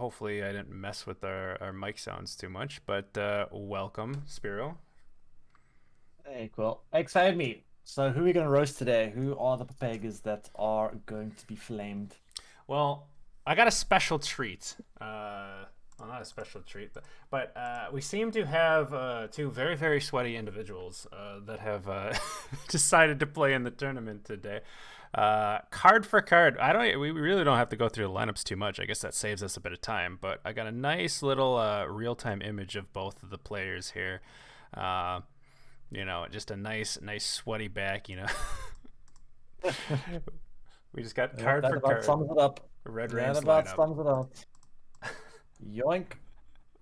hopefully I didn't mess with our mic sounds too much, but welcome, Spyro. Hey, Quill. Excited me. So, who are we going to roast today? Who are the papagas that are going to be flamed? Well, I got a special treat. Well, not a special treat, but we seem to have two very, very sweaty individuals that have decided to play in the tournament today. Card for card. We really don't have to go through the lineups too much. I guess that saves us a bit of time. But I got a nice little real-time image of both of the players here. Just a nice sweaty back. We just got Yeah, card that for about card. sums it up. Red That Rams about lineup. sums it up. Yoink.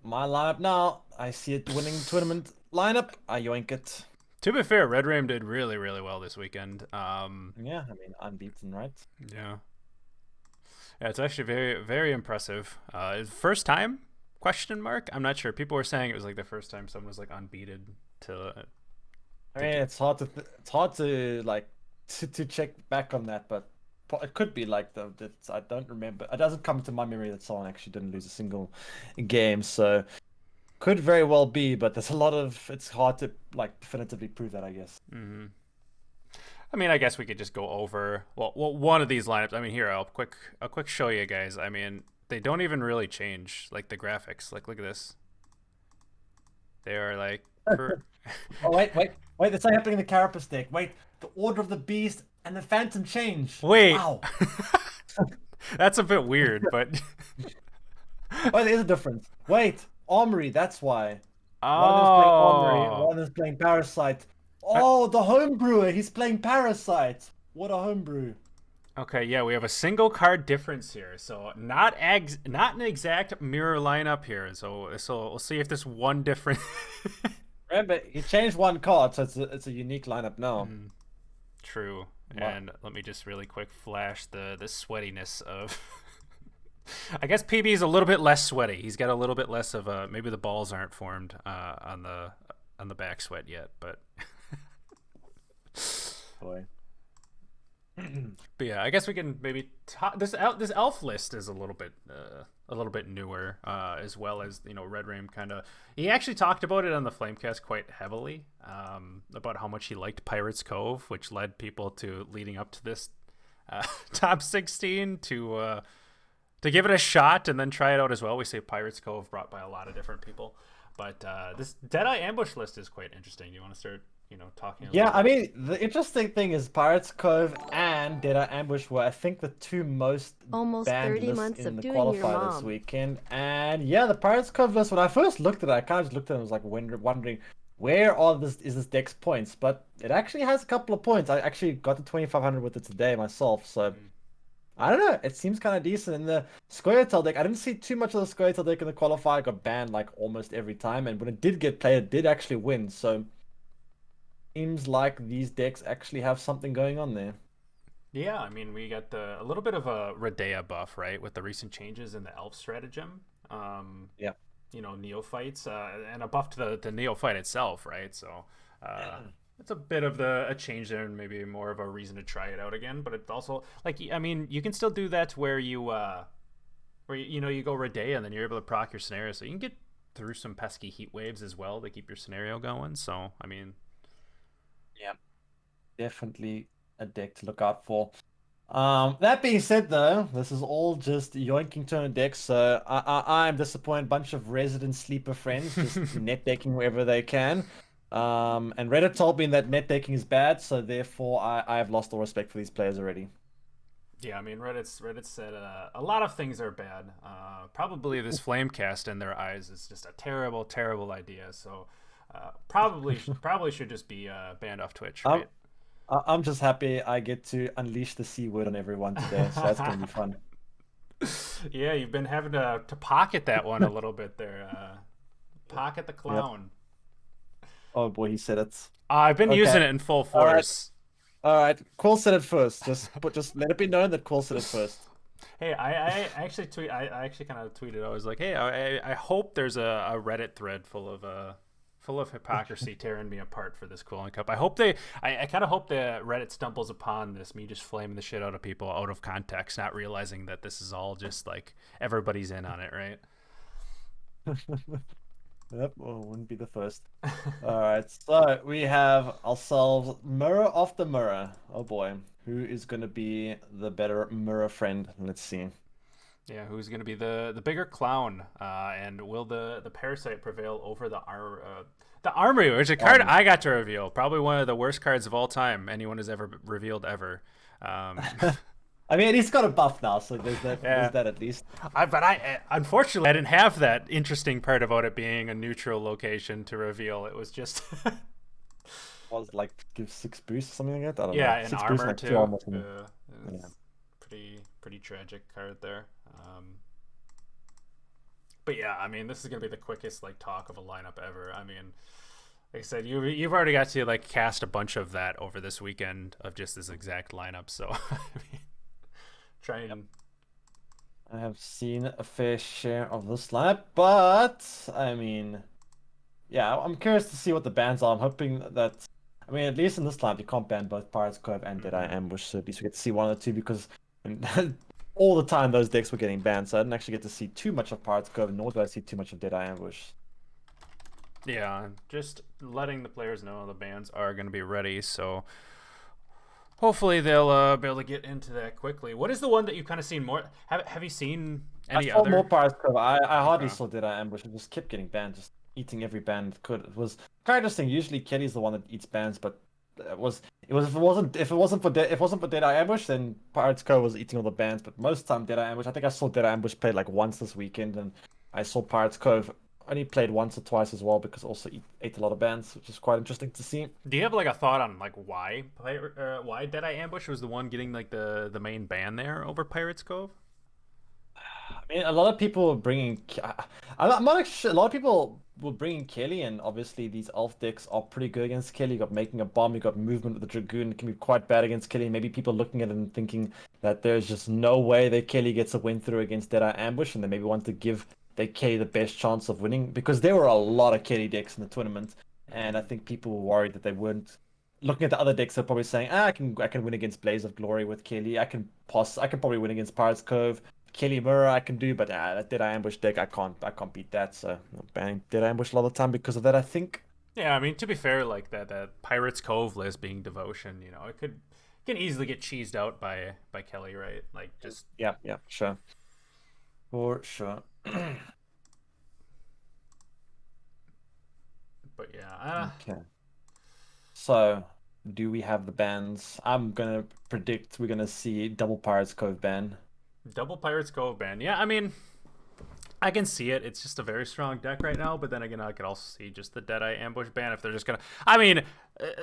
My lineup now. I see it winning tournament lineup. I yoink it. To be fair, Red Ram did really, really well this weekend. Yeah, I mean, unbeaten, right? Yeah. Yeah, it's actually very, very impressive. First time? Question mark? I'm not sure. People were saying it was like the first time someone was like unbeaten to. I mean, it's hard to like to check back on that, but it could be like I don't remember. It doesn't come to my memory that someone actually didn't lose a single game, so could very well be. But there's a lot of it's hard to like definitively prove that, I guess. Mm-hmm. I mean, I guess we could just go over one of these lineups. I mean, here I'll quick show you guys. I mean, they don't even really change like the graphics. Like, look at this. They are like. Oh wait! That's not happening in the Carapace deck. Wait, the Order of the Beast and the Phantom change. Wait. Wow. That's a bit weird, but. Oh, there's a difference. Wait, Armory. That's why. One of them's playing Armory. Oh. One of them's playing Parasite. Oh, the homebrewer. He's playing Parasite. What a homebrew. Okay, yeah, we have a single card difference here, so not an exact mirror lineup here. So we'll see if there's one different. Remember, he changed one card, so it's a unique lineup now. True. Wow. And let me just really quick flash the sweatiness of. I guess PB is a little bit less sweaty. He's got a little bit less of a. Maybe the balls aren't formed on the back sweat yet, but. Boy. But yeah, I guess we can maybe this elf list is a little bit newer, as well as Red Ram kind of he actually talked about it on the Flamecast quite heavily, about how much he liked Pirates Cove, which led people to leading up to this top 16 to give it a shot and then try it out as well. We say Pirates Cove brought by a lot of different people, but this Deadeye Ambush list is quite interesting. You want to start? Talking. Yeah, I mean, the interesting thing is Pirates Cove and Deadeye Ambush were, I think, the two most almost banned 30 lists months in of the doing your qualifier this mom. weekend. And yeah, the Pirates Cove list, when I first looked at it, I kind of just looked at it and was like wondering, where is this deck's points? But it actually has a couple of points. I actually got to 2,500 with it today myself, so I don't know. It seems kind of decent. In the Squirtle deck, I didn't see too much of the Squirtle deck in the qualifier. It got banned like almost every time, and when it did get played, it did actually win, so seems like these decks actually have something going on there. Yeah, I mean, we got a little bit of a Redea buff, right, with the recent changes in the Elf stratagem. Yeah. Neophytes, and a buff to the Neophyte itself, right? So it's a bit of a change there, and maybe more of a reason to try it out again. But it's also I mean, you can still do that where you you go Redea and then you're able to proc your scenario, so you can get through some pesky heat waves as well to keep your scenario going. So I mean. Yeah, definitely a deck to look out for. That being said, though, this is all just yoinking turn decks, so I'm disappointed. Bunch of resident sleeper friends just net decking wherever they can. And Reddit told me that net decking is bad, so therefore I have lost all respect for these players already. Yeah, I mean, Reddit said a lot of things are bad. Probably this Flamecast in their eyes is just a terrible, terrible idea. So. Probably should just be banned off Twitch, right? I'm just happy I get to unleash the C word on everyone today, so that's gonna be fun. Yeah, you've been having to pocket that one a little bit there. Pocket the clown. Yep. Oh boy, he said it. I've been using it in full force. All right. Quill said it first. Just let it be known that Quill said it first. Hey, I actually kind of tweeted. I was like, hey, I hope there's a Reddit thread full of full of hypocrisy, tearing me apart for this Quillen Cup. I kind of hope that Reddit stumbles upon this, me just flaming the shit out of people out of context, not realizing that this is all just like everybody's in on it, right? Yep, well, wouldn't be the first. All right, so we have ourselves mirror after mirror. Oh boy, who is going to be the better mirror friend? Let's see. Yeah, who's going to be the bigger clown? And will the parasite prevail over the armory, which is a card I got to reveal? Probably one of the worst cards of all time anyone has ever revealed ever. I mean, he's got a buff now, so there's that. Yeah. There's that at least. But unfortunately, I didn't have that interesting part about it being a neutral location to reveal. It was just Was like give 6 boosts or something like that. I don't know. yeah, and 6 armor like too. armor Yeah. Pretty tragic card there. But yeah, I mean, this is gonna be the quickest like talk of a lineup ever. I mean, like I said, you've already got to like cast a bunch of that over this weekend of just this exact lineup. So I mean, try and. I have seen a fair share of this lap, but I mean, yeah, I'm curious to see what the bans are. I'm hoping that, I mean, at least in this lap, you can't ban both Pirates Cove and Deadeye Ambush, so at least we get to see one or two because all the time those decks were getting banned, so I didn't actually get to see too much of Pirates Cove, nor did I see too much of Deadeye Ambush. Yeah, just letting the players know the bans are going to be ready, so hopefully they'll be able to get into that quickly. What is the one that you've kind of seen more? Have you seen any I saw other? more Pirates Cove. I hardly saw Deadeye Ambush. It just kept getting banned, just eating every ban it could. It was kind of interesting. Usually Kelly's the one that eats bans, but if it wasn't for Deadeye Ambush, then Pirates Cove was eating all the bans. But most time Deadeye Ambush. I think I saw Deadeye Ambush played like once this weekend, and I saw Pirates Cove only played once or twice as well because also ate a lot of bans, which is quite interesting to see. Do you have like a thought on like why Deadeye Ambush was the one getting like the main ban there over Pirates Cove? I mean, a lot of people were bringing. I'm not actually sure. A lot of people were bringing Kelly, and obviously these elf decks are pretty good against Kelly. You got making a bomb, you got movement with the Dragoon. It can be quite bad against Kelly. Maybe people looking at it and thinking that there's just no way that Kelly gets a win through against Deadeye Ambush, and they maybe want to give their Kelly the best chance of winning because there were a lot of Kelly decks in the tournament, and I think people were worried that they weren't. Looking at the other decks, they're probably saying, I can win against Blaze of Glory with Kelly. I can probably win against Pirates Cove. Kelly Mirror I can do, but that Deadeye Ambush deck I can't beat that. So I'm banning Deadeye Ambush a lot of the time because of that, I think. Yeah, I mean to be fair, like that Pirates Cove list being devotion, it can easily get cheesed out by Kelly, right? Like just yeah, sure, for sure. But yeah. Okay. So, do we have the bans? I'm gonna predict we're gonna see double Pirates Cove ban. Double Pirates Cove ban. Yeah, I mean, I can see it. It's just a very strong deck right now. But then again, I could also see just the Deadeye Ambush ban if they're just gonna. I mean,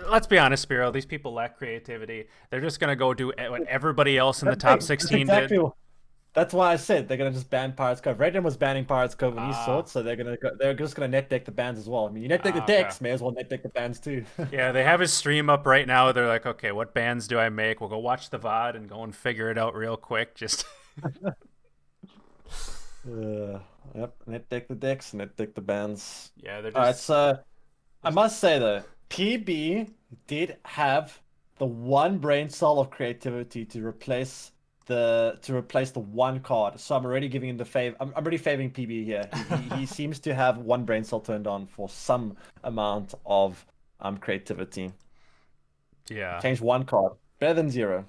let's be honest, Spyro. These people lack creativity. They're just gonna go do what everybody else in the top 16 did. That's why I said they're gonna just ban Pirates Cove. Redden was banning Pirates Cove when he saw it, so they're just gonna net deck the bans as well. I mean, you net deck the decks, may as well net deck the bans too. Yeah, they have his stream up right now. They're like, okay, what bans do I make? We'll go watch the VOD and go and figure it out real quick. Just. Yep, net deck the decks, net deck the bans. Yeah, they're just. All right, so I must say though, PB did have the one brain cell of creativity to replace the one card. So I'm already giving him the favor. I'm already favoring PB here. He seems to have one brain cell turned on for some amount of creativity. Yeah. Change one card. Better than 0.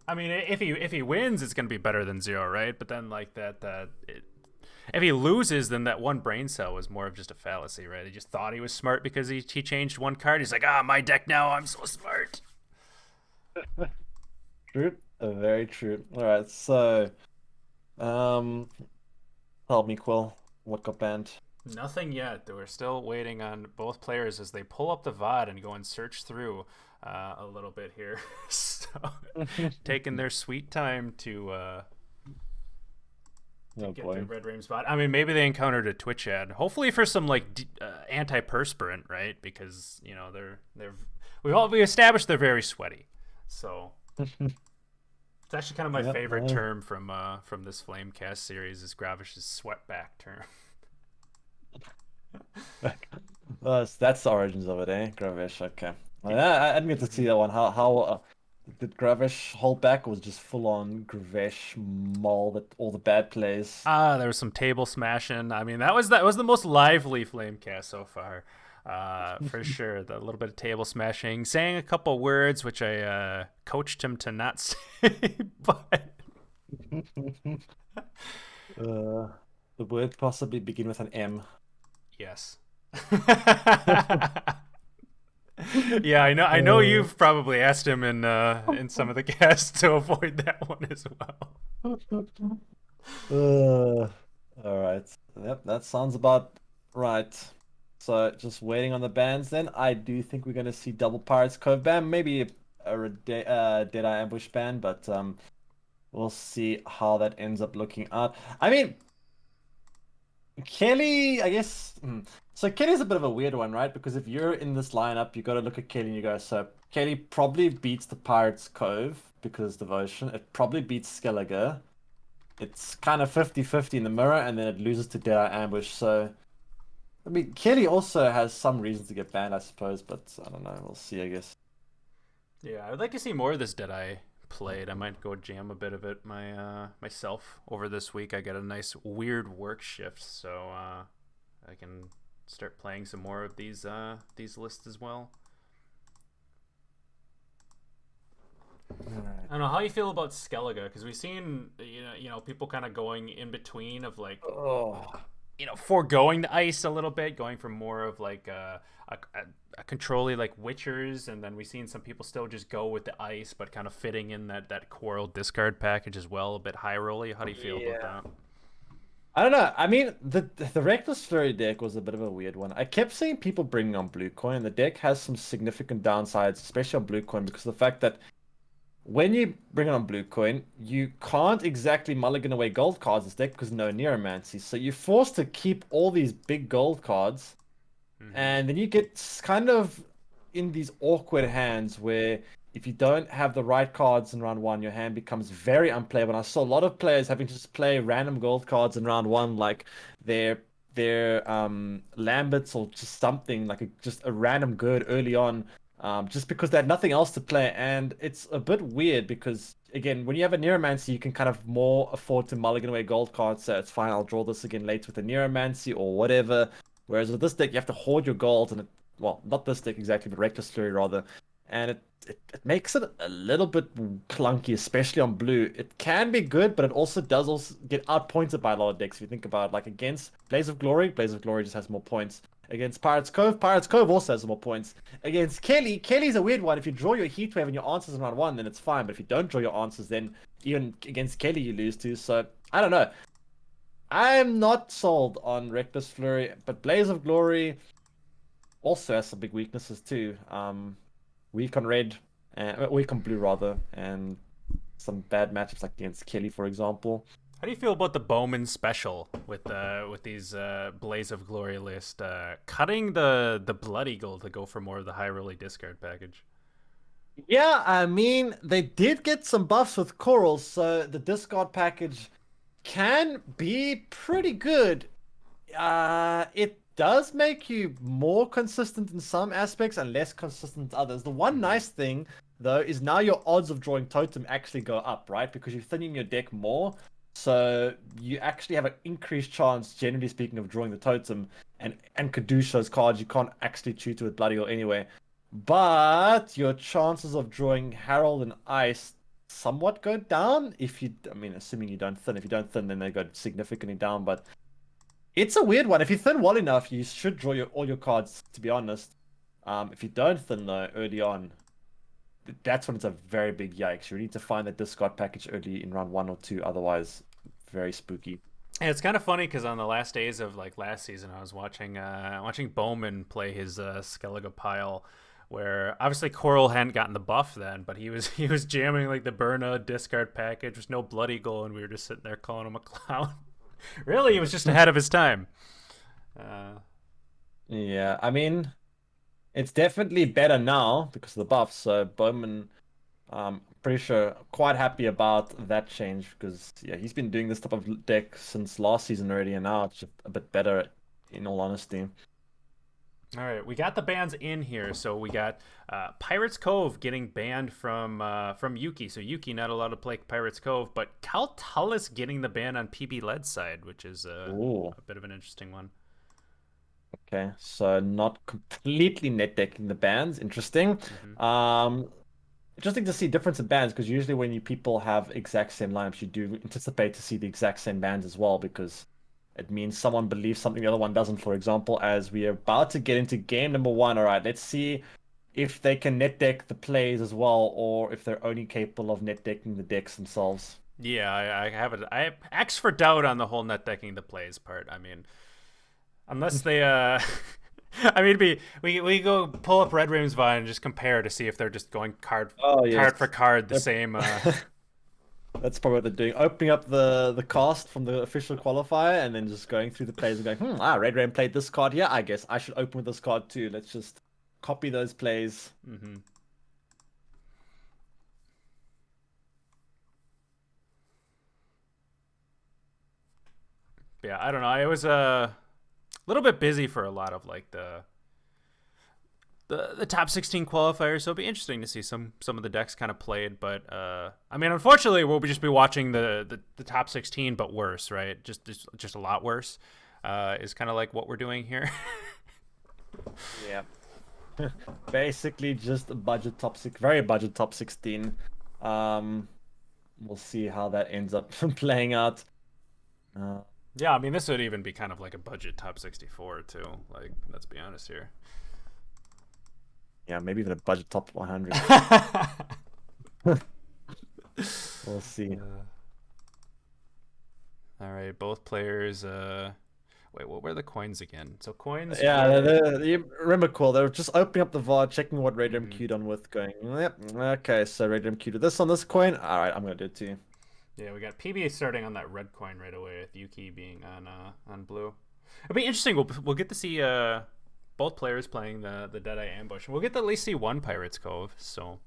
I mean, if he wins, it's gonna be better than 0, right? But then like if he loses, then that one brain cell was more of just a fallacy, right? He just thought he was smart because he changed one card. He's like, my deck now, I'm so smart. True. Very true. All right, so, help me, Quill. What got banned? Nothing yet. We're still waiting on both players as they pull up the VOD and go and search through a little bit here. So, taking their sweet time to get through Red Rain spot. I mean, maybe they encountered a Twitch ad. Hopefully for some like antiperspirant, right? Because we established they're very sweaty. So. It's actually kind of my favorite term from this Flamecast series is Gravish's sweatback term. That's the origins of it, eh? Gravish, okay. I didn't get to see that one. How did Gravish hold back, or was just full on Gravish maul that all the bad plays? There was some table smashing. I mean, that was the most lively Flamecast so far, for sure. The little bit of table smashing, saying a couple words which I coached him to not say, but Uh, the word possibly begin with an M. yes. Yeah, I know. I know Uh, you've probably asked him in some of the casts to avoid that one as well. all right. Yep, that sounds about right. So just waiting on the bans then. I do think we're going to see double Pirates Cove ban, maybe a Deadeye Ambush ban, but we'll see how that ends up looking out. I mean, Kelly, I guess. So Kelly's a bit of a weird one, right? Because if you're in this lineup, you got to look at Kelly and you go, so Kelly probably beats the Pirates Cove because devotion. It probably beats Skellige. It's kind of 50-50 in the mirror, and then it loses to Deadeye Ambush. So, I mean, Kelly also has some reasons to get banned, I suppose, but I don't know. We'll see, I guess. Yeah, I would like to see more of this Deadeye played. I might go jam a bit of it myself over this week. I got a nice weird work shift, so I can start playing some more of these lists as well. Alright. I don't know how you feel about Skellige because we've seen people kind of going in between of like Oh, foregoing the ice a little bit, going from more of like a controlly like Witchers, and then we've seen some people still just go with the ice, but kind of fitting in that Quarrel discard package as well, a bit high rolly. How do you feel about yeah. that? I don't know. I mean, the Reckless Flurry deck was a bit of a weird one. I kept seeing people bringing on Blue Coin. The deck has some significant downsides, especially on Blue Coin, because of the fact that when you bring on Blue Coin, you can't exactly mulligan away gold cards in this deck because no Neuromancy. So you're forced to keep all these big gold cards, Mm-hmm. and then you get kind of in these awkward hands where if you don't have the right cards in round one, your hand becomes very unplayable. And I saw a lot of players having to just play random gold cards in round one, like their Lamberts or just something like just a random good early on, just because they had nothing else to play. And it's a bit weird because again, when you have a Neuromancy, you can kind of more afford to mulligan away gold cards. So it's fine. I'll draw this again later with a Neuromancy or whatever. Whereas with this deck, you have to hoard your gold, and well, not this deck exactly, but Reckless Fury rather, and it makes it a little bit clunky, especially on blue. It can be good, but it does also get outpointed by a lot of decks. If you think about it, like against Blaze of Glory just has more points. Against Pirates Cove also has more points. Against Kelly's a weird one. If you draw your Heat Wave and your answers in round one, then it's fine. But if you don't draw your answers, then even against Kelly you lose too. So I don't know. I'm not sold on Reckless Flurry, but Blaze of Glory also has some big weaknesses too. Weak on red, weak on blue rather, and some bad matchups like against Kelly, for example. How do you feel about the Bowman special with these Blaze of Glory list, cutting the Blood Eagle to go for more of the high rolly discard package? Yeah, I mean they did get some buffs with corals, so the discard package can be pretty good. It does make you more consistent in some aspects and less consistent in others. The one Mm-hmm. nice thing, though, is now your odds of drawing totem actually go up, right? Because you're thinning your deck more. So you actually have an increased chance, generally speaking, of drawing the totem and Kadusha's cards you can't actually chew to with Bloody or anyway. But your chances of drawing Herald and Ice somewhat go down if you, I mean, assuming you don't thin. If you don't thin, then they go significantly down. But it's a weird one. If you thin well enough, you should draw all your cards, to be honest. If you don't thin though early on, that's when it's a very big yikes. You need to find that discard package early in round one or two, otherwise, very spooky. And it's kind of funny because on the last days of like last season, I was watching Bowman play his Skellige pile, where obviously Coral hadn't gotten the buff then, but he was jamming like the Burna discard package with no Blood Eagle, and we were just sitting there calling him a clown. Really, he was just ahead of his time. Uh, Yeah, I mean, it's definitely better now because of the buffs. So Bowman, pretty sure, quite happy about that change because yeah, he's been doing this type of deck since last season already, and now it's just a bit better in all honesty. All right, we got the bans in here. So we got Pirates Cove getting banned from Yuki. So Yuki not allowed to play Pirates Cove, but Cal Tullis getting the ban on PBLead side, which is Ooh. a bit of an interesting one. Okay, so not completely net decking the bans. Interesting. Mm-hmm. Interesting to see difference in bans because usually when you people have exact same lineups, you do anticipate to see the exact same bans as well because it means someone believes something the other one doesn't. For example, as we are about to get into game number one. All right, let's see if they can net deck the plays as well, or if they're only capable of net decking the decks themselves. Yeah, I have it. I asked for doubt on the whole net decking the plays part. I mean, unless they I mean, we go pull up Red Raim's Vine and just compare to see if they're just going Oh yes, card for card the same. that's probably what they're doing. Opening up the cast from the official qualifier and then just going through the plays and going, Red Ram played this card here. I guess I should open with this card too. Let's just copy those plays. Mm-hmm. Yeah, I don't know. It was a little bit busy for a lot of like the top 16 qualifiers, so it'll be interesting to see some of the decks kind of played. But I mean, unfortunately, we'll just be watching the top 16, but worse, right? Just a lot worse. Is kind of like what we're doing here. Yeah. Basically, just a budget top six, very budget top 16. We'll see how that ends up playing out. Yeah, I mean, this would even be kind of like a budget top 64 too. Like, let's be honest here. Yeah, maybe even a budget top 100. We'll see. All right, both players. Wait, what were the coins again? So coins. Yeah, you remember cool. They're just opening up the VOD, checking what Radium Mhm. queued on with, going, yep, okay, so Radium queued with this on this coin. All right, I'm gonna do it too. Yeah, we got PB starting on that red coin right away with Yuki being on blue. It'll be interesting. We'll get to see both players playing the Deadeye Ambush. We'll get to at least see one Pirates Cove. So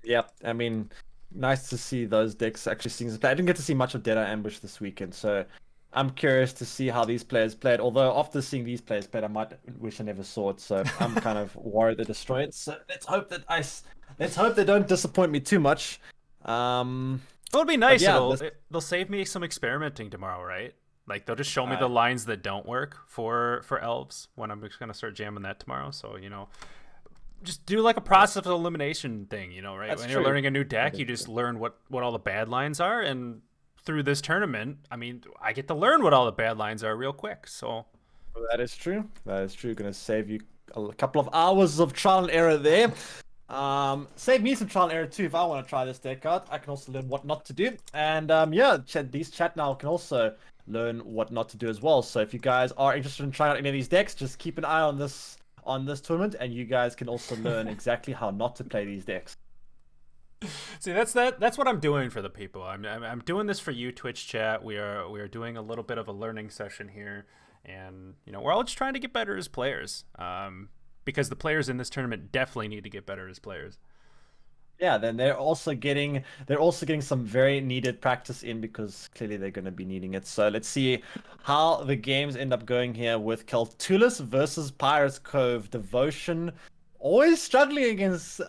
Yep, I mean, nice to see those decks actually seeing this play. I didn't get to see much of Deadeye Ambush this weekend, so I'm curious to see how these players played. Although after seeing these players played, I might wish I never saw it. So I'm kind of worried they destroy it. So let's hope they don't disappoint me too much. it'll be nice. Yeah, They'll save me some experimenting tomorrow, right? Like they'll just show me uh, the lines that don't work for elves when I'm just gonna start jamming that tomorrow. So just do like a process of elimination thing, right? That's When true. you're learning a new deck, That you is just true. learn what all the bad lines are, and through this tournament, I mean, I get to learn what all the bad lines are real quick. So That is true. That is true. Gonna save you a couple of hours of trial and error there. Save me some trial and error too if I want to try this deck out. I can also learn what not to do. And yeah, these chat now can also learn what not to do as well. So if you guys are interested in trying out any of these decks, just keep an eye on this tournament, and you guys can also learn exactly how not to play these decks. see, that's what I'm doing for the people. I'm doing this for you, Twitch chat. We are doing a little bit of a learning session here, and we're all just trying to get better as players. Because the players in this tournament definitely need to get better as players. Yeah, then they're also getting some very needed practice in because clearly they're going to be needing it. So let's see how the games end up going here with Keltulis versus Pirates Cove. Devotion always struggling against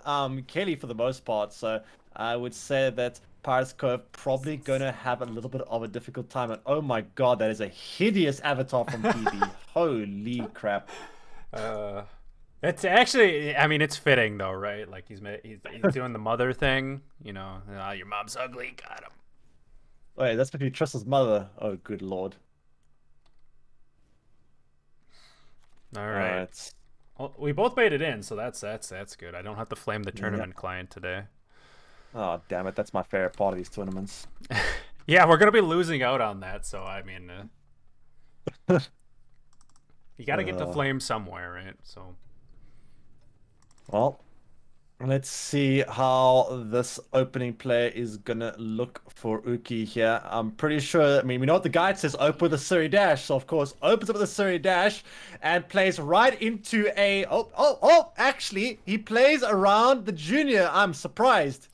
Kelly for the most part. So I would say that Pirates Cove probably going to have a little bit of a difficult time. And oh my god, that is a hideous avatar from PB. Holy crap. It's actually, I mean, it's fitting though, right? Like he's doing the mother thing, your mom's ugly, got him. Wait, that's maybe Trista's mother. Oh, good lord. All right. Well, we both made it in, so that's good. I don't have to flame the tournament client today. Oh, damn it. That's my favorite part of these tournaments. Yeah, we're going to be losing out on that, so I mean, you got to get the flame somewhere, right? So, well, let's see how this opening play is gonna look for Uki here. I'm pretty sure, I mean, we know what the guide says, open with a Suri Dash. So, of course, opens up with a Suri Dash and plays right into a... actually, he plays around the Junior. I'm surprised.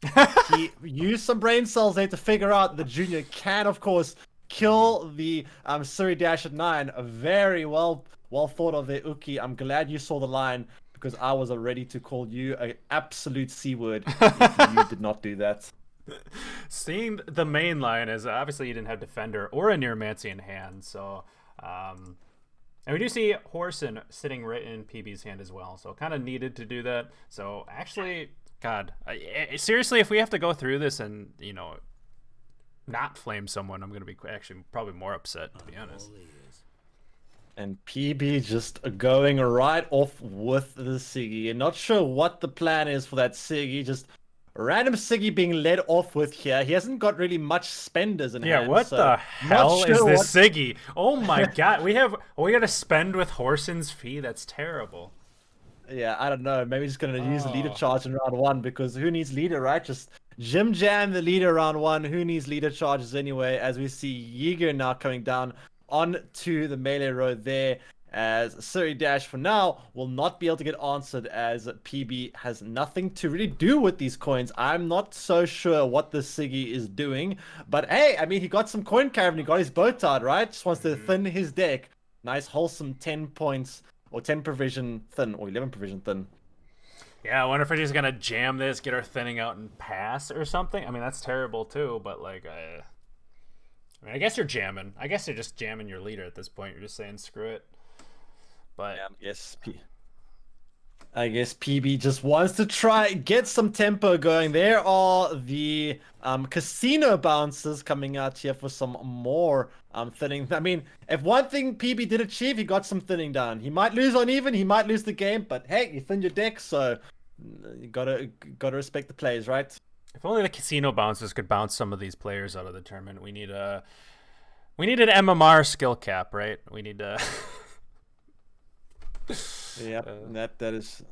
He used some brain cells there to figure out the Junior can, of course, kill the Surrey Dash at 9. A very well thought of there, Uki. I'm glad you saw the line because I was ready to call you an absolute C word if you did not do that. Seeing the main line is obviously you didn't have Defender or a Neuromancy in hand, so and we do see Horson sitting right in PB's hand as well, so kind of needed to do that. So actually, God, seriously, if we have to go through this and not flame someone, I'm gonna be actually probably more upset, to be honest. And PB just going right off with the Siggy. And not sure what the plan is for that Siggy. Just random Siggy being led off with here. He hasn't got really much spenders in hand. What so the hell is sure this Siggy? Oh my god, we gotta spend with Horson's fee? That's terrible. Yeah, I don't know. Maybe just gonna use the leader charge in round 1 because who needs leader, right? Just Jim Jam the leader round 1. Who needs leader charges anyway? As we see Yeager now coming down onto the melee road there, as Surrey Dash for now will not be able to get answered as PB has nothing to really do with these coins. I'm not so sure what the Siggy is doing, but hey, I mean, he got some coin caravan, he got his bow tied, right? Just wants to thin his deck. Nice wholesome 10 points or 10 provision thin or 11 provision thin. Yeah, I wonder if we're just gonna jam this, get our thinning out, and pass or something. I mean, that's terrible too, but like, I mean, I guess you're jamming. I guess you're just jamming your leader at this point. You're just saying screw it. But yeah, I guess PB just wants to try get some tempo going. There are the casino bounces coming out here for some more thinning. I mean, if one thing PB did achieve, he got some thinning down. He might lose on even, he might lose the game, but hey, you thinned your deck, so you gotta respect the plays, right? If only the casino bouncers could bounce some of these players out of the tournament. We need an MMR skill cap, right? We need to. Yeah, that is.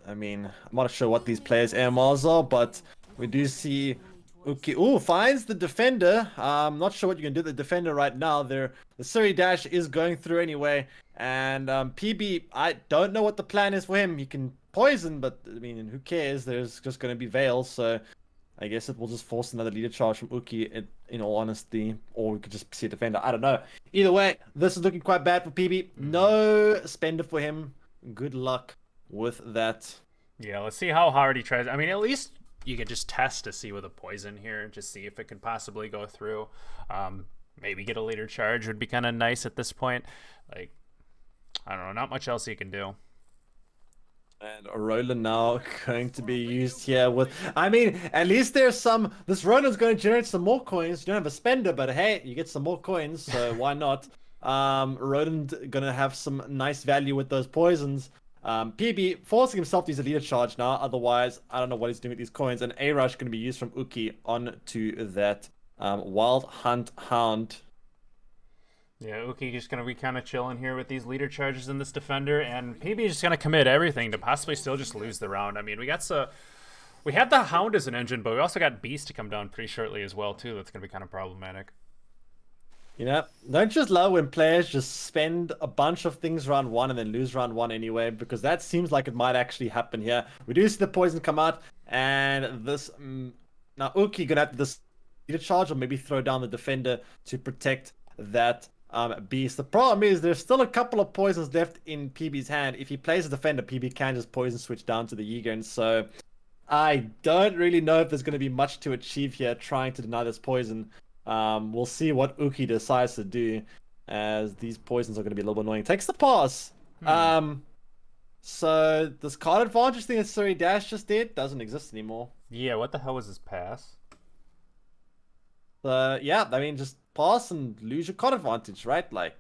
I mean, I'm not sure what these players' MMRs are, but we do see Uki. Ooh, finds the defender. I'm not sure what you can do with the defender right now. The Surrey Dash is going through anyway, and PB. I don't know what the plan is for him. He can poison, but I mean, who cares? There's just going to be Veil, so I guess it will just force another leader charge from Uki, in all honesty, or we could just see a defender. I don't know. Either way, this is looking quite bad for PB. No spender for him. Good luck with that. Yeah, let's see how hard he tries. I mean, at least you could just test to see with a poison here, just see if it could possibly go through. Maybe get a leader charge would be kind of nice at this point. Like, I don't know, not much else you can do. And Roland now going to be used here with... I mean, at least there's some... This Roland's going to generate some more coins. You don't have a spender, but hey, you get some more coins, so why not? Roland going to have some nice value with those poisons. PB forcing himself to use a leader charge now. Otherwise, I don't know what he's doing with these coins. And A-Rush going to be used from Uki onto that Wild Hunt Hound. Yeah, Uki just going to be kind of chilling here with these leader charges in this defender, and PB is just going to commit everything to possibly still just lose the round. I mean, we had the Hound as an engine, but we also got Beast to come down pretty shortly as well, too. That's going to be kind of problematic. You know, don't just love when players just spend a bunch of things round 1 and then lose round 1 anyway, because that seems like it might actually happen here. We do see the poison come out, and this... now, Uki going to have to this leader charge or maybe throw down the defender to protect that Beast. The problem is there's still a couple of poisons left in PB's hand. If he plays a defender, PB can just poison switch down to the Yeager, and so I don't really know if there's going to be much to achieve here trying to deny this poison. We'll see what Uki decides to do, as these poisons are going to be a little bit annoying. Takes the pass. So this card advantage thing that Surrey Dash just did doesn't exist anymore. Yeah, what the hell was his pass? Yeah, I mean, just pass and lose your card advantage, right? Like,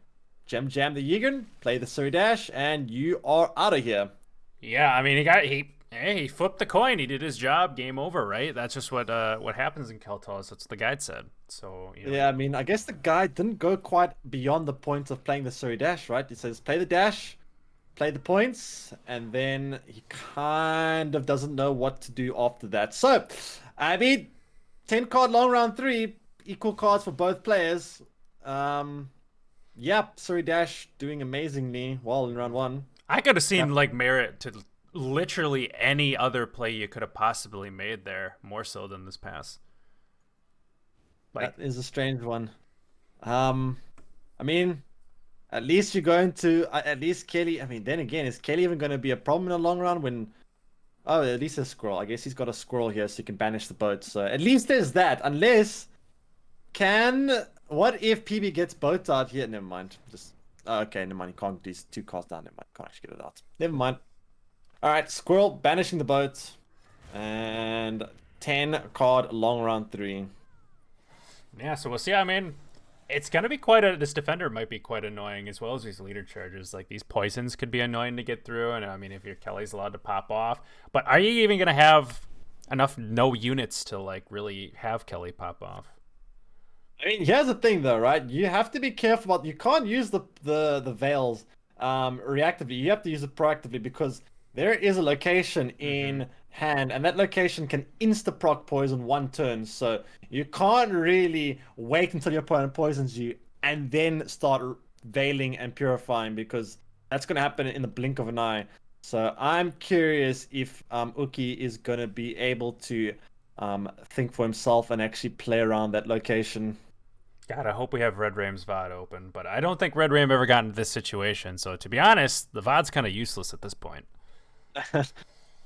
jam the Yeager, play the Surrey Dash, and you are out of here. Yeah, I mean, he flipped the coin. He did his job. Game over, right? That's just what happens in Keltos. That's what the guide said. So yeah, I mean, I guess the guide didn't go quite beyond the point of playing the Surrey Dash, right? It says play the dash, play the points, and then he kind of doesn't know what to do after that. So, I mean, 10 card long round 3, equal cards for both players. Yeah, Surrey Dash doing amazingly well in round 1. I could have seen like merit to literally any other play you could have possibly made there, more so than this pass. Like, that is a strange one. I mean, at least you're going to at least Kelly. I mean, then again, is Kelly even going to be a problem in the long run when? Oh, at least a squirrel. I guess he's got a squirrel here, so you can banish the boat. So at least there's that. Unless what if PB gets boat out here? Never mind. Just okay. Never mind. You can't do these 2 cards down. Never mind. Can't actually get it out. Never mind. All right, squirrel banishing the boat, and 10 card long round 3. Yeah, so we'll see. I mean, it's gonna be quite a. This defender might be quite annoying as well as these leader charges. Like these poisons could be annoying to get through, and I mean, if your Kelly's allowed to pop off, but are you even gonna have enough no units to like really have Kelly pop off? I mean, here's the thing though, right? You have to be careful about. You can't use the veils reactively. You have to use it proactively because there is a location in hand, and that location can insta proc poison 1 turn. So you can't really wait until your opponent poisons you and then start veiling and purifying because that's going to happen in the blink of an eye. So I'm curious if Ukiii is going to be able to think for himself and actually play around that location. God, I hope we have Red Raim's VOD open, but I don't think Red Raim ever got into this situation. So to be honest, the VOD's kind of useless at this point.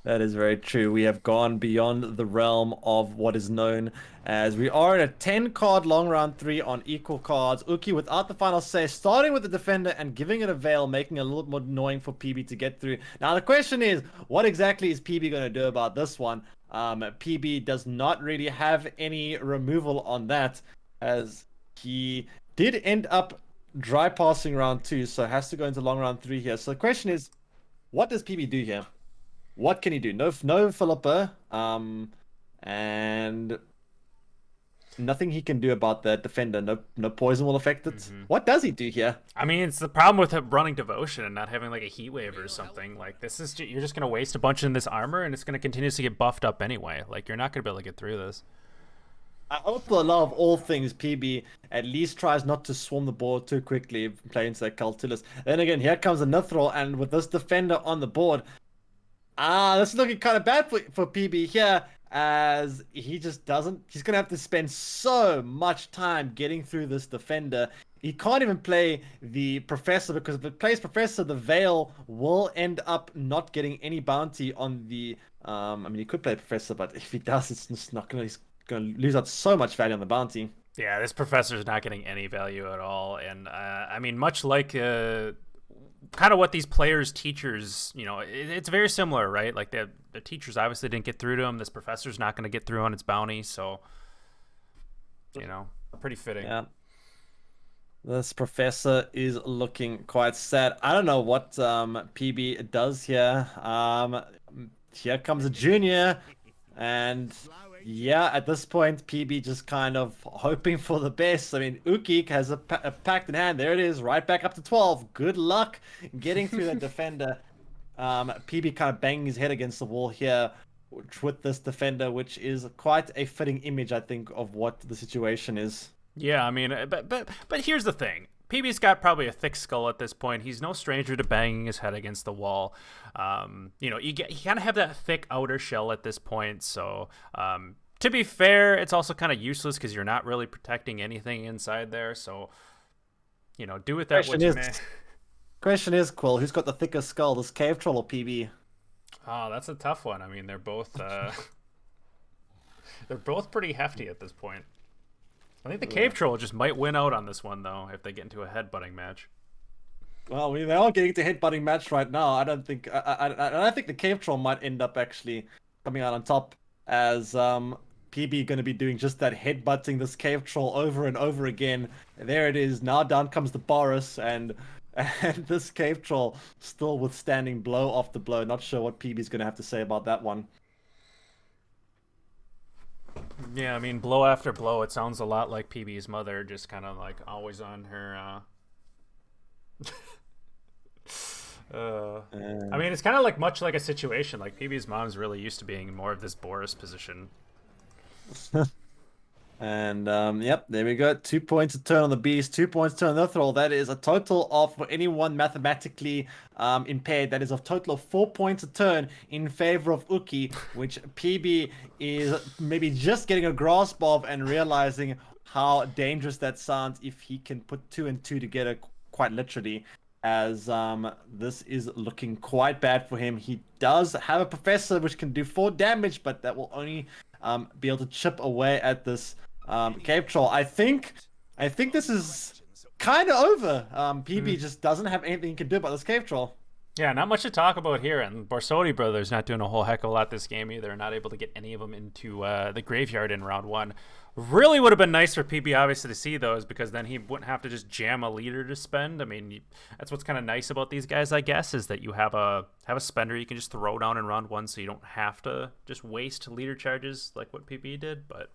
That is very true. We have gone beyond the realm of what is known as we are at a 10 card long round 3 on equal cards. Ukiii without the final say, starting with the defender and giving it a veil, making it a little more annoying for PB to get through. Now the question is, what exactly is PB going to do about this one? PB does not really have any removal on that, as he did end up dry passing round 2, so has to go into long round 3 here. So the question is, what does PB do here? What can he do? No Philippa, and nothing he can do about that defender. No poison will affect it. What does he do here? I mean, it's the problem with him running devotion and not having like a heat wave or something. Like this is you're just gonna waste a bunch in this armor, and it's gonna continuously get buffed up anyway. Like you're not gonna be able to get through this. I hope for the love of all things, PB at least tries not to swarm the board too quickly, play into that Caltilus. Then again, here comes a Nithril, and with this defender on the board, this is looking kind of bad for PB here, as he just doesn't. He's going to have to spend so much time getting through this defender. He can't even play the Professor, because if it plays Professor, the Veil will end up not getting any bounty on the... I mean, he could play Professor, but if he does, it's just not going to... He's going to lose out so much value on the bounty. Yeah, this Professor's not getting any value at all. And, I mean, much like... kind of what these players, teachers, you know, it's very similar, right? Like the teachers obviously didn't get through to him. This Professor's not going to get through on its bounty, so you know, pretty fitting. Yeah. This Professor is looking quite sad. I don't know what PB does here. Here comes a junior, and yeah, at this point, PB just kind of hoping for the best. I mean, Ukiii has a pact in hand. There it is, right back up to 12. Good luck getting through that defender. PB kind of banging his head against the wall here with this defender, which is quite a fitting image, I think, of what the situation is. Yeah, I mean, but here's the thing. PB's got probably a thick skull at this point. He's no stranger to banging his head against the wall. You know, you kind of have that thick outer shell at this point. So, to be fair, it's also kind of useless because you're not really protecting anything inside there. So, you know, do with that what you may. Question is, Quill, who's got the thicker skull, this cave troll or PB? Oh, that's a tough one. I mean, they're both they're both pretty hefty at this point. I think the Cave Troll just might win out on this one, though, if they get into a headbutting match. Well, they are getting into a headbutting match right now. I don't think... I think the Cave Troll might end up actually coming out on top, as PB going to be doing just that, headbutting this Cave Troll over and over again. There it is. Now down comes the Boris, and this Cave Troll still withstanding blow after blow. Not sure what PB's going to have to say about that one. Yeah, I mean, blow after blow, it sounds a lot like PB's mother, just kind of like always on her. I mean, it's kind of like much like a situation. Like PB's mom's really used to being more of this Boris position. And yep, there we go. 2 points a turn on the beast, 2 points a turn on the Thrall. That is a total of, for anyone mathematically impaired, that is a total of 4 points a turn in favor of Ukiii, which PB is maybe just getting a grasp of and realizing how dangerous that sounds if he can put 2 and 2 together, quite literally, as this is looking quite bad for him. He does have a professor which can do 4 damage, but that will only be able to chip away at this cave troll. I think this is kind of over. PB just doesn't have anything he can do about this cave troll. Yeah, not much to talk about here, and Borsodi brothers not doing a whole heck of a lot this game either. Not able to get any of them into the graveyard in round 1. Really would have been nice for PB obviously to see those, because then he wouldn't have to just jam a leader to spend. I mean, that's what's kind of nice about these guys, I guess, is that you have a spender you can just throw down in round 1, so you don't have to just waste leader charges like what PB did. But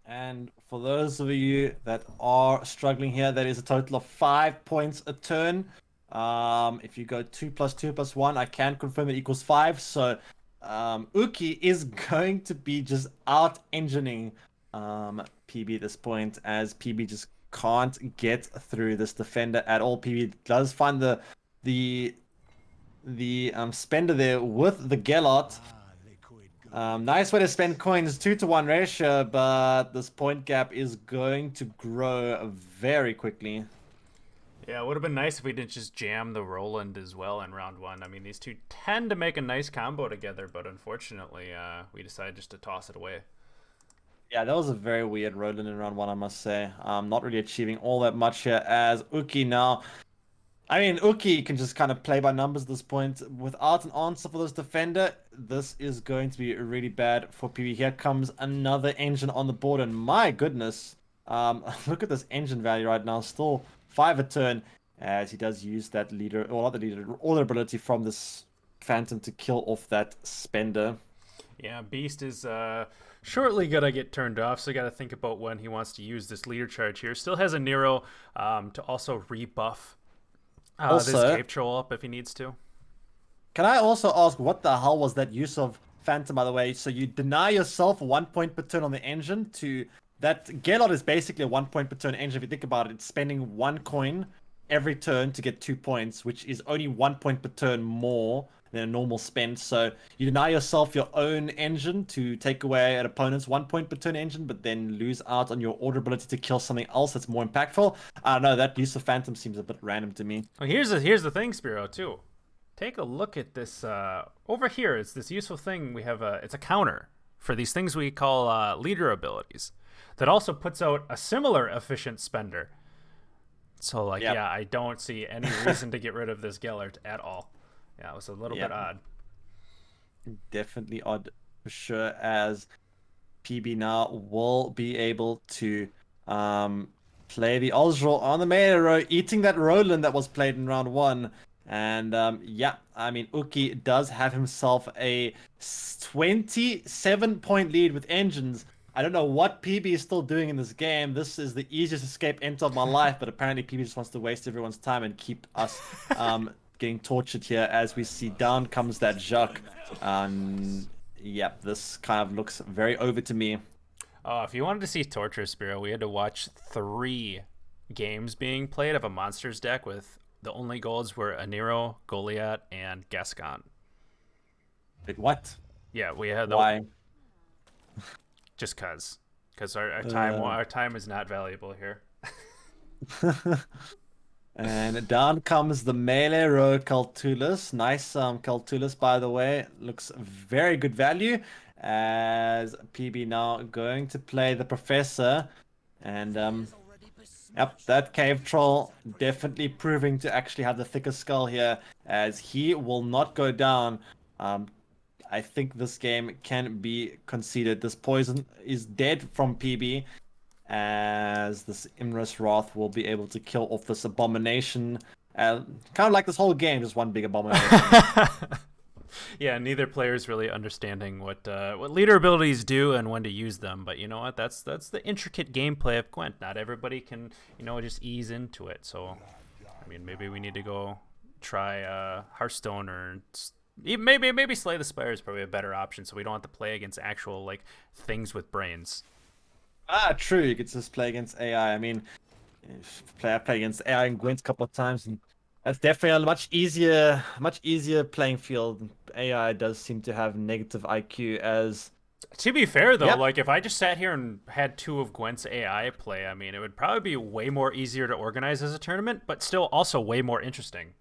and for those of you that are struggling here, that is a total of 5 points a turn. If you go 2 plus 2 plus 1, I can confirm it equals 5. So Ukiii is going to be just out engineering PB at this point, as PB just can't get through this defender at all. PB does find the spender there with the Gellot. Nice way to spend coins, 2-to-1 ratio, but this point gap is going to grow very quickly. yeah, it would have been nice if we didn't just jam the Roland as well in round 1. I mean, these two tend to make a nice combo together, but unfortunately, we decided just to toss it away. Yeah, that was a very weird Roland in round 1, I must say. Not really achieving all that much here, as Ukiii now. I mean, Ukiii can just kind of play by numbers at this point. Without an answer for this defender, this is going to be really bad for PB. Here comes another engine on the board, and my goodness, look at this engine value right now. Still 5 a turn, as he does use that leader, or not the leader, order ability from this Phantom to kill off that spender. Yeah, Beast is shortly gonna get turned off, so you gotta think about when he wants to use this leader charge here. Still has a Nero to also rebuff this Also, cave troll up if he needs to. can I also ask, what the hell was that use of Phantom, by the way? So you deny yourself 1 point per turn on the engine to... That Gellot is basically a 1 point per turn engine. If you think about it, it's spending 1 coin every turn to get 2 points, which is only 1 point per turn more than a normal spend. So you deny yourself your own engine to take away an opponent's 1 point per turn engine, but then lose out on your order ability to kill something else that's more impactful. I don't know, that use of Phantom seems a bit random to me. Well, here's the thing, Spyro, too. Take a look at this over here. It's this useful thing we have. It's a counter for these things we call leader abilities that also puts out a similar efficient spender. So, like, Yep. yeah, I don't see any reason to get rid of this Gellert at all. Yeah, it was a little bit odd. Definitely odd for sure, as PB now will be able to play the Ozril on the melee row, eating that Roland that was played in round 1. And yeah, I mean, Ukiii does have himself a 27-point lead with engines. I don't know what PB is still doing in this game. This is the easiest escape enter of my life, but apparently PB just wants to waste everyone's time and keep us getting tortured here, as we see down comes that Jacques. Yep, this kind of looks very over to me. If you wanted to see torture, Spyro, we had to watch 3 games being played of a monsters deck with the only golds were Aniro, Goliath, and Gascon. Wait, what? Yeah, we had Why? Just because our time is not valuable here. And down comes the melee row Caltulus. Nice Caltulus, by the way. Looks very good value, as PB now going to play the Professor. And yep, that cave troll definitely proving to actually have the thicker skull here, as he will not go down. I think this game can be conceded. This poison is dead from PB, as this Imrus Wrath will be able to kill off this abomination. Kind of like this whole game, just one big abomination. Yeah, neither player is really understanding what leader abilities do and when to use them. But you know what? That's the intricate gameplay of Gwent. Not everybody can, just ease into it. So, I mean, maybe we need to go try Hearthstone, or maybe Slay the Spire is probably a better option, so we don't have to play against actual like things with brains. True. You could just play against AI. I mean, I play against AI in Gwent a couple of times, and that's definitely a much easier playing field. AI does seem to have negative IQ, as To be fair, though, Yep. like if I just sat here and had two of Gwent's AI play, I mean, it would probably be way more easier to organize as a tournament, but still also way more interesting.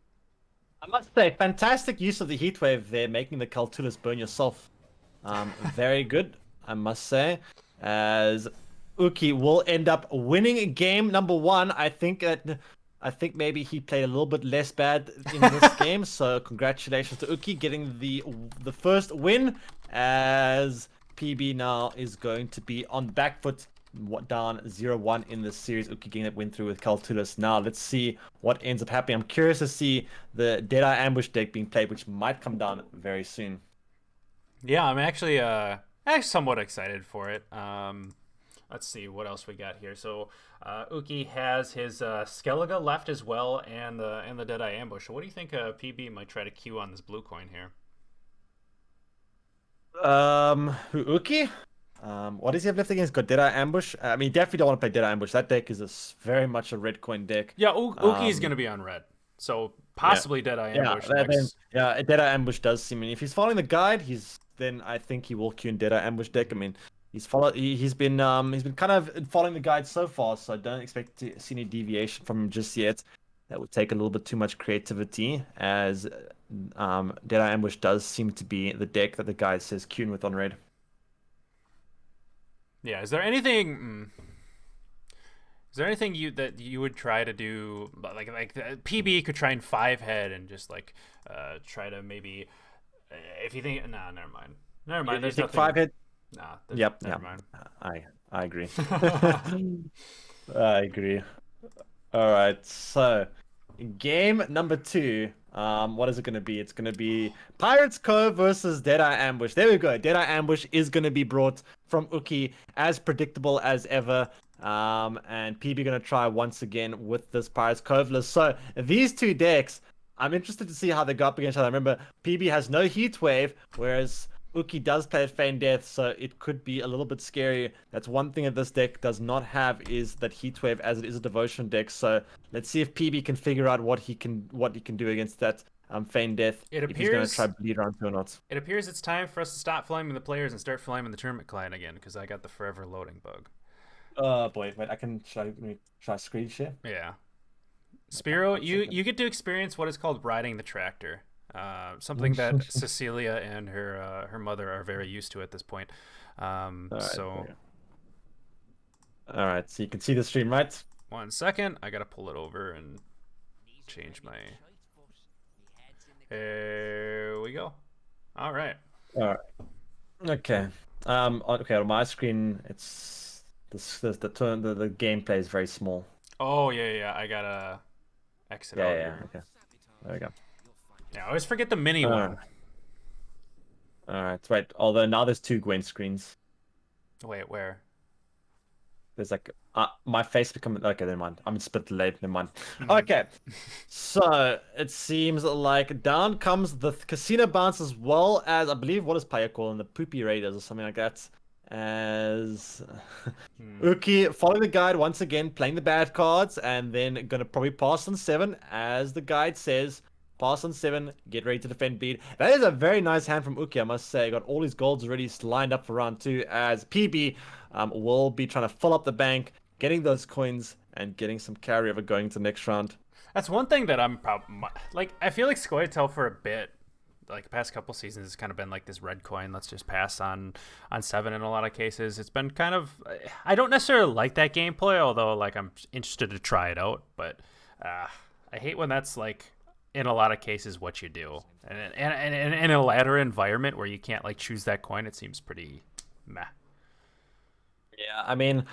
I must say, fantastic use of the heat wave there, making the Caltulis burn yourself. Very good, I must say. As Uki will end up winning game number one. I think maybe he played a little bit less bad in this game. So congratulations to Uki getting the first win. As PB now is going to be on back foot, down 0-1 in the series. Uki getting that win through with Caltulis. Now let's see what ends up happening. I'm curious to see the Deadeye Ambush deck being played, which might come down very soon. Yeah, I'm actually somewhat excited for it. Let's see what else we got here. So Uki has his Skellige left as well, and the Deadeye Ambush. So what do you think PB might try to queue on this blue coin here? Uki? What does he have left against? Got Deadeye Ambush? I mean, definitely don't want to play Deadeye Ambush. That deck is very much a red coin deck. Yeah, Uki is going to be on red, so possibly Deadeye Ambush next. Deadeye Ambush does seem. If he's following the guide, then I think he will queue in Deadeye Ambush deck. I mean, he's been kind of following the guide so far, so I don't expect to see any deviation from him just yet. That would take a little bit too much creativity, as Deadeye Ambush does seem to be the deck that the guide says queuing with on red. Yeah, is there anything? Is there anything you would try to do? Like PB could try and five head and just like try to maybe if you think never mind. Never mind. There's nothing. Five head. Nah. Yep. Never mind. I agree. I agree. All right. So, game number 2. What is it going to be? It's going to be Pirates Cove versus Deadeye Ambush. There we go. Deadeye Ambush is going to be brought from Uki, as predictable as ever. And PB going to try once again with this Pirates Cove list. So these two decks, I'm interested to see how they go up against each other. Remember, PB has no Heat Wave, whereas Uki does play Feign Death, so it could be a little bit scary. That's one thing that this deck does not have, is that Heat Wave, as it is a Devotion deck. So let's see if PB can figure out what he can do against that Feign Death. It if he's going appears to try Bleed around or not. It appears it's time for us to stop flaming the players and start flaming the tournament client again, because I got the forever loading bug. Boy, wait, let me try screen share. Yeah. Spyro, you get to experience what is called riding the tractor. Something that Cecilia and her mother are very used to at this point. All right, so you can see the stream, right? 1 second, I gotta pull it over and change my. Here we go. All right. Okay. Okay. On my screen, it's the gameplay is very small. Oh yeah. I gotta exit out here. Okay. There we go. Yeah, I always forget the mini one. All right. Right. Although now there's 2 Gwent screens. Wait, where? There's like my face become okay. Never mind. I'm split late. Never mind. Okay. So it seems like down comes the casino bounce, as well as I believe what is player calling the poopy raiders or something like that. As Uki following the guide once again, playing the bad cards, and then gonna probably pass on 7, as the guide says. Pass on 7, get ready to defend bleed. That is a very nice hand from Uki, I must say. Got all his golds already lined up for round 2, as PB will be trying to fill up the bank, getting those coins, and getting some carryover going to the next round. That's one thing that I'm like. I feel like Scoia'tael for a bit, like the past couple seasons, has kind of been like this red coin. Let's just pass on 7 in a lot of cases. It's been kind of. I don't necessarily like that gameplay, although like I'm interested to try it out. But I hate when that's like, in a lot of cases, what you do, and in a ladder environment where you can't like choose that coin, it seems pretty meh. Yeah, I mean,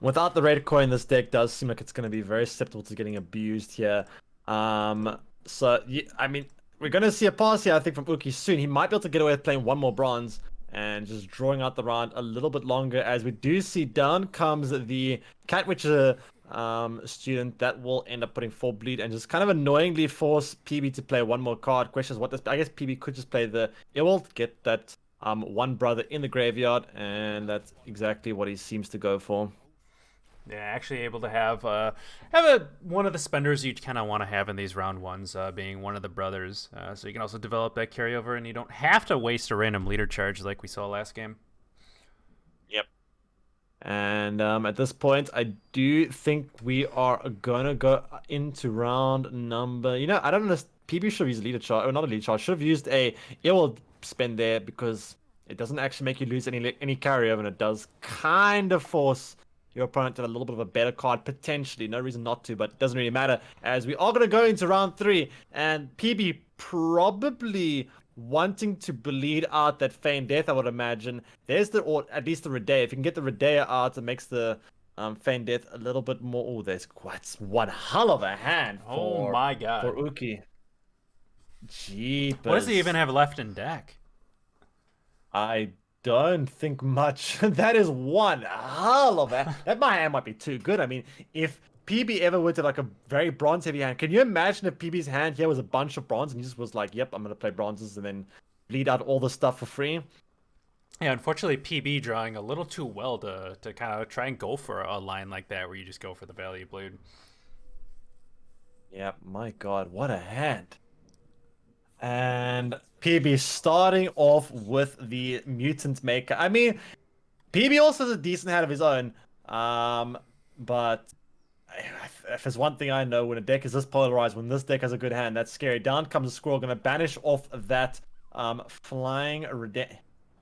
without the red coin, this deck does seem like it's going to be very susceptible to getting abused here. So yeah, I mean, we're going to see a pass here, I think, from Uki soon. He might be able to get away with playing 1 more bronze and just drawing out the round a little bit longer, as we do see down comes the Catwitcher student that will end up putting 4 bleed and just kind of annoyingly force PB to play 1 more card. Question is, what does I guess PB could just play the Ewald, get that 1 brother in the graveyard, and that's exactly what he seems to go for. Yeah, actually able to have one of the spenders you kind of want to have in these round 1s, being one of the brothers, so you can also develop that carryover, and you don't have to waste a random leader charge like we saw last game. And at this point, I do think we are gonna go into round number. You know, I don't know. PB should have used leader charge, or not a leader charge. Should have used a ill spend there because it doesn't actually make you lose any carryover, and it does kind of force your opponent to have a little bit of a better card potentially. No reason not to, but it doesn't really matter as we are gonna go into round 3, and PB probably wanting to bleed out that Feign Death, I would imagine. There's the, or at least the Redea. If you can get the Redea out, it makes the Feign Death a little bit more. Oh, there's quite one hell of a hand Oh for my god. for Ukiii. Jeepers. What does he even have left in deck? I don't think much. That is one hell of a. That my hand might be too good. I mean, if PB ever went to like a very bronze heavy hand, can you imagine if PB's hand here was a bunch of bronze and he just was like, "Yep, I'm gonna play bronzes and then bleed out all the stuff for free." Yeah, unfortunately, PB drawing a little too well to kind of try and go for a line like that where you just go for the value bleed. Yeah, my God, what a hand. And PB starting off with the Mutant Maker. I mean, PB also has a decent hand of his own. But if there's one thing I know, when a deck is this polarized, when this deck has a good hand, that's scary. Down comes a Squirrel, gonna banish off that flying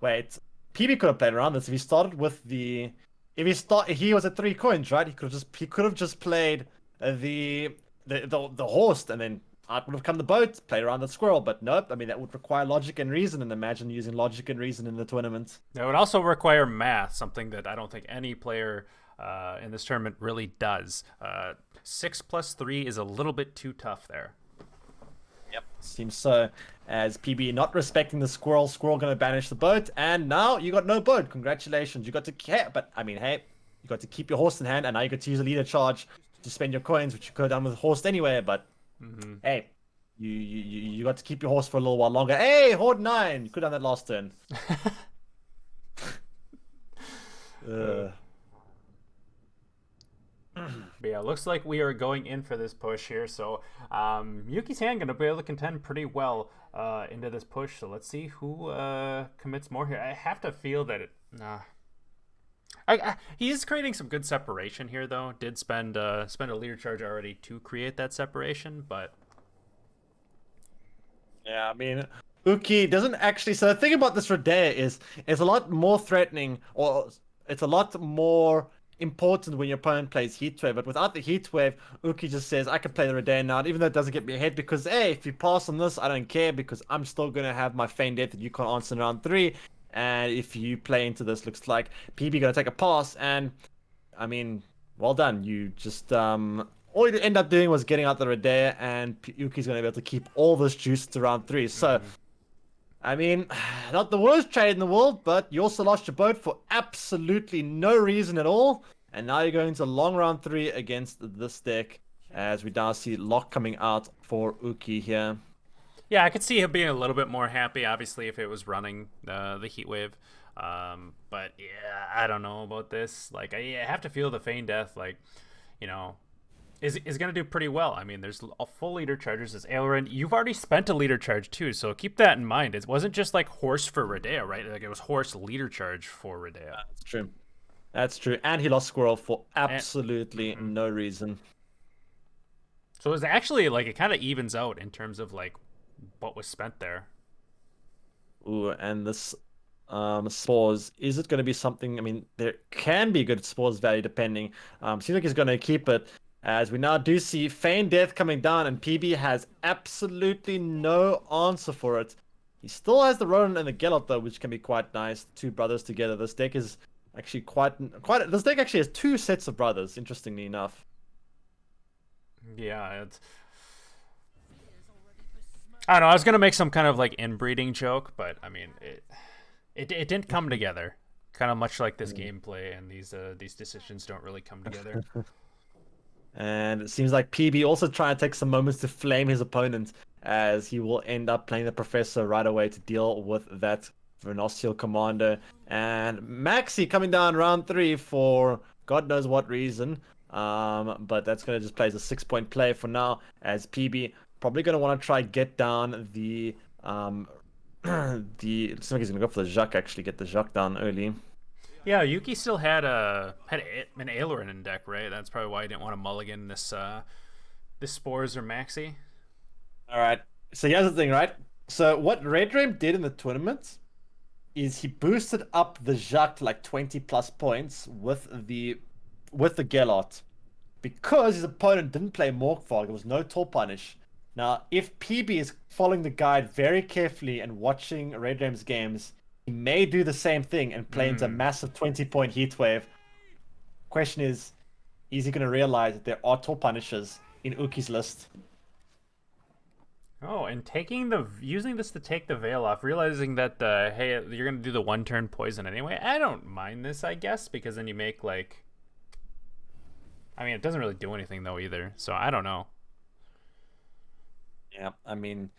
Wait, PB could have played around this if he started with the. He was at 3 coins, right? He could have just played the horse, and then out would have come the boat, played around the Squirrel. But nope. I mean, that would require logic and reason, and imagine using logic and reason in the tournament. It would also require math, something that I don't think any player in this tournament really does. 6 plus 3 is a little bit too tough there. Yep, seems so. As PB not respecting the Squirrel gonna banish the boat, and now you got no boat. Congratulations, you got to care. But I mean, hey, you got to keep your horse in hand, and now you got to use a leader charge to spend your coins, which you could have done with horse anyway. But hey, you got to keep your horse for a little while longer. Hey, Horde 9, you could have done that last turn. But yeah, looks like we are going in for this push here. So Yuki's hand going to be able to contend pretty well into this push. So let's see who commits more here. I have to feel that it... Nah. He is creating some good separation here, though. Did spend a leader charge already to create that separation, but... Yeah, I mean, Ukiii doesn't actually... So the thing about this Redea is it's a lot more threatening, or it's a lot more important when your opponent plays Heatwave, but without the Heatwave, Ukiii just says, I can play the Redea now, even though it doesn't get me ahead, because, hey, if you pass on this, I don't care, because I'm still going to have my Feign Death that you can't answer in round 3, and if you play into this, looks like PB going to take a pass, and, I mean, well done. You just, all you end up doing was getting out the Redea, and Ukii's going to be able to keep all this juice to round 3, so... I mean, not the worst trade in the world, but you also lost your boat for absolutely no reason at all. And now you're going to long round 3 against this deck, as we now see Lock coming out for Ukiii here. Yeah, I could see him being a little bit more happy, obviously, if it was running the Heatwave. But yeah, I don't know about this. Like, I have to feel the Feign Death, like, you know, is going to do pretty well. I mean, there's a full leader charges as Aileron. You've already spent a leader charge too, so keep that in mind. It wasn't just like horse for Redea, right? Like, it was horse leader charge for Redea. That's true. That's true. And he lost Squirrel for absolutely no reason. So it's actually like it kind of evens out in terms of like what was spent there. Ooh, and this spores, is it going to be something? I mean, there can be good spores value depending. Seems like he's going to keep it. As we now do see Feign Death coming down, and PB has absolutely no answer for it. He still has the Ronin and the Gelot though, which can be quite nice. 2 brothers together. This deck is actually quite. This deck actually has 2 sets of brothers. Interestingly enough. Yeah, it's. I don't know. I was gonna make some kind of like inbreeding joke, but I mean, it didn't come together. Kind of much like this gameplay, and these decisions don't really come together. And it seems like PB also trying to take some moments to flame his opponent, as he will end up playing the Professor right away to deal with that Vernocial Commando. And Maxi coming down round 3 for God knows what reason. But that's going to just play as a 6-point play for now, as PB probably going to want to try get down the... it looks like he's going to go for the Jacques, actually, get the Jacques down early. Yeah, Yuki still had an Aileron in deck, right? That's probably why he didn't want to mulligan this Spores or Maxi. All right. So here's the thing, right? So what Red Ram did in the tournament is he boosted up the Jacques to like 20 plus points with the Gellert because his opponent didn't play Morkvarg. There was no Tor Punish. Now, if PB is following the guide very carefully and watching Red Ram's games, he may do the same thing and play into a massive 20-point heat wave. Question is he going to realize that there are Tor Punishers in Ukii's list? Oh, and using this to take the veil off, realizing that hey, you're gonna do the 1-turn poison anyway. I don't mind this, I guess, because then you make like, I mean, it doesn't really do anything though either. So I don't know. Yeah, I mean,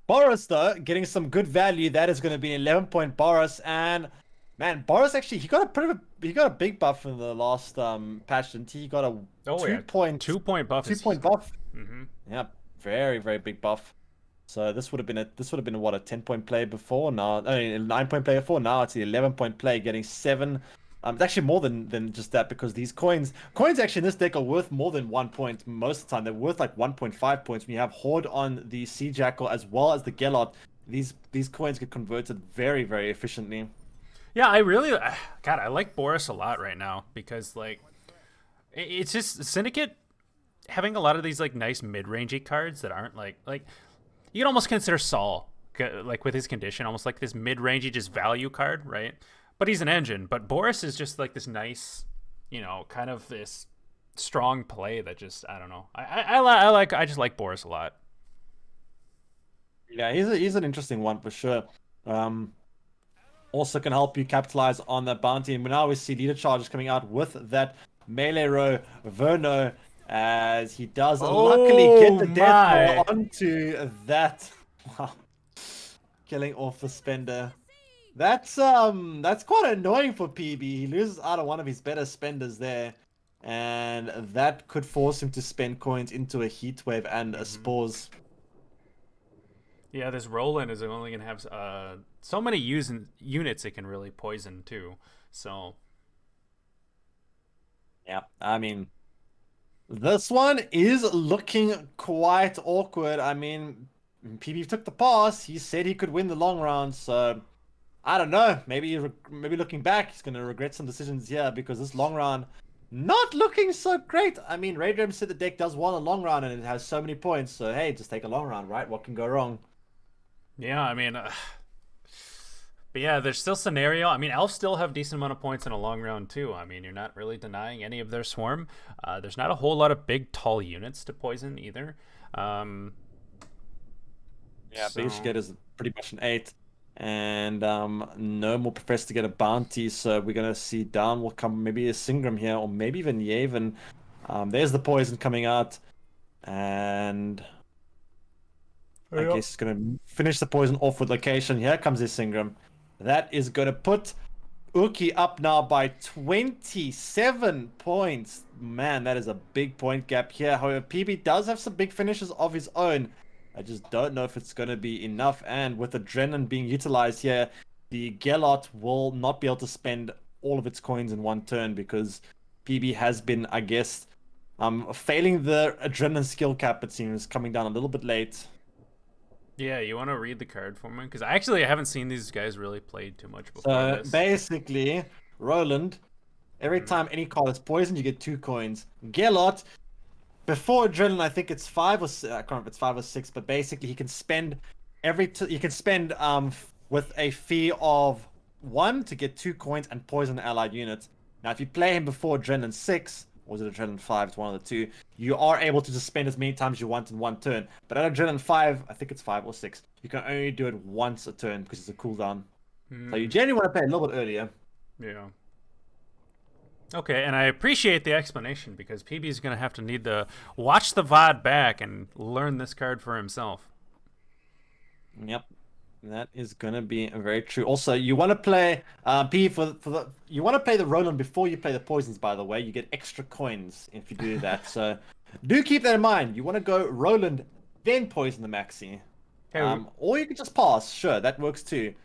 Boris though getting some good value. That is going to be an 11-point Boris, and man, Boris actually he got a big buff in the last patch, didn't he? He got a Oh yeah, 2-point buff. 2-point buff. Mm-hmm. Yeah, very big buff. So this would have been what, a 10-point play before. Now, I mean, a 9-point play before. Now it's the 11-point play, getting 7. It's actually more than just that, because these coins actually in this deck are worth more than 1 point most of the time. They're worth like 1.5 points when you have Horde on the Sea Jackal as well as the Gellert. These coins get converted very efficiently. Yeah, I really, God, I like Boris a lot right now because like, it's just Syndicate having a lot of these like nice mid-rangey cards that aren't like you can almost consider Saul like with his condition almost like this mid-rangey just value card, right? But he's an engine. But Boris is just like this nice, kind of this strong play that just, I don't know. I just like Boris a lot. Yeah, he's an interesting one for sure. Also can help you capitalize on that bounty, and now we see leader charges coming out with that melee row Verno, as he does luckily get the death blow onto that. Wow. Killing off the spender. That's quite annoying for PB. He loses out on one of his better spenders there, and that could force him to spend coins into a heat wave and a spores. Yeah, this Roland is only gonna have so many units it can really poison too. So yeah, I mean, this one is looking quite awkward. I mean, PB took the pass. He said he could win the long round, so I don't know. Maybe looking back, he's going to regret some decisions here, because this long round not looking so great. I mean, Raydram said the deck does want a long round and it has so many points. So, hey, just take a long round, right? What can go wrong? Yeah, I mean, but yeah, there's still scenario. I mean, Elves still have decent amount of points in a long round too. I mean, you're not really denying any of their swarm. There's not a whole lot of big, tall units to poison either. Yeah, so... biggest get is pretty much an 8. And no more Professor to get a bounty, so we're gonna see down will come maybe a Singram here, or maybe even Yavin. There's the poison coming out, and I guess it's gonna finish the poison off with location. Here comes the Singram. That is gonna put Ukiii up now by 27 points. Man, that is a big point gap here. However, PB does have some big finishes of his own. I just don't know if it's going to be enough. And with Adrenaline being utilized here, the Gellert will not be able to spend all of its coins in one turn, because PB has been, I guess, failing the Adrenaline skill cap, it seems, coming down a little bit late. Yeah, you want to read the card for me? Because I haven't seen these guys really played too much before So this. basically, Roland, every time any card is poisoned, you get 2 coins. Gellert, before Adrenaline, I think it's 5 or 6. I can't remember if it's 5 or 6, but basically he can spend with a fee of 1 to get 2 coins and poison allied units. Now, if you play him before Adrenaline 6, or is it Adrenaline 5? It's one of the two. You are able to just spend as many times as you want in one turn. But at Adrenaline 5, I think it's 5 or 6, you can only do it once a turn because it's a cooldown. So you generally want to play a little bit earlier. Yeah. Okay, and I appreciate the explanation, because PB is going to have to need to watch the VOD back and learn this card for himself. Yep, that is going to be very true. Also, you want to play you want to play the Roland before you play the poisons. By the way, you get extra coins if you do that. So do keep that in mind. You want to go Roland, then poison the Maxi. Or you can just pass. Sure, that works too.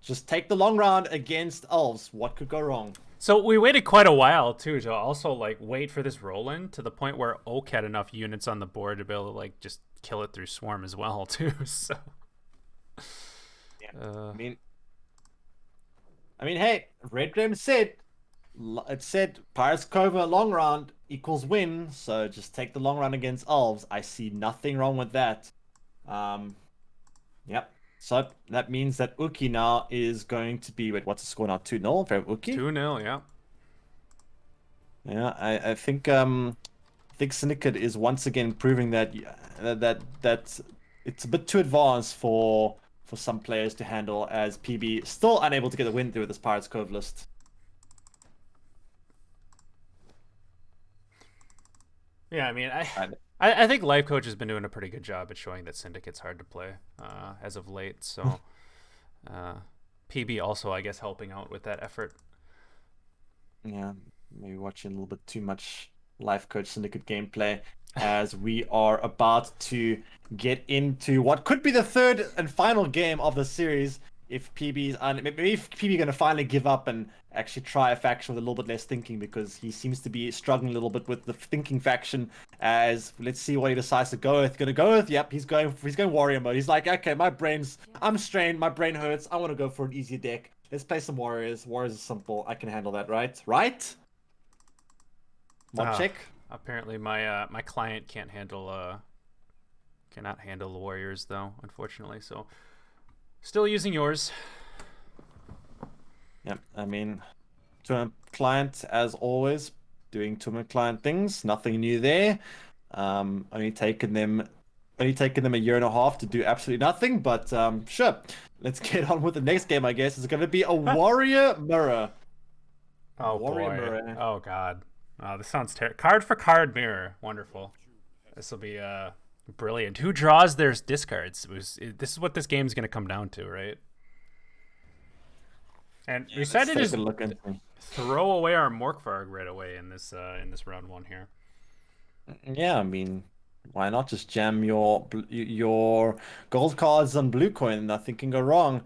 Just take the long round against elves. What could go wrong? So we waited quite a while too to also like wait for this roll in to the point where Oak had enough units on the board to be able to like just kill it through swarm as well too. So yeah. I mean, hey, Red Grim said Pirates Cove long round equals win, so just take the long round against elves. I see nothing wrong with that. Yep. So that means that Ukiii now is going to be, wait, what's the score now? 2-0 for Ukiii? 2-0, yeah. Yeah, I think Syndicate is once again proving that that it's a bit too advanced for some players to handle, as PB still unable to get a win through this Pirates Cove list. Yeah, I mean, I think Life Coach has been doing a pretty good job at showing that Syndicate's hard to play as of late. So PB also, I guess, helping out with that effort. Yeah, maybe watching a little bit too much Life Coach Syndicate gameplay, as we are about to get into what could be the third and final game of the series. If PB's going to finally give up and actually try a faction with a little bit less thinking, because he seems to be struggling a little bit with the thinking faction. As let's see what he decides to go with. Yep, he's going warrior mode. He's like, okay, I'm strained, my brain hurts. I want to go for an easier deck. Let's play some warriors. Warriors is simple. I can handle that, right? Mod check. Apparently, my my client cannot handle the warriors though, unfortunately. So. Still using yours. Yep, I mean, tournament client as always, doing tournament client things. Nothing new there. Only taken them a year and a half to do absolutely nothing. But sure, let's get on with the next game. I guess it's going to be a warrior mirror. Oh warrior boy! Mirror. Oh god! Oh, this sounds terrible. Card for card mirror. Wonderful. This will be brilliant. Who draws their discards? This is what this game's going to come down to, right? And we decided to just throw away our Morkvarg right away in this round one here. Yeah, I mean, why not just jam your gold cards on blue coin? Nothing can go wrong.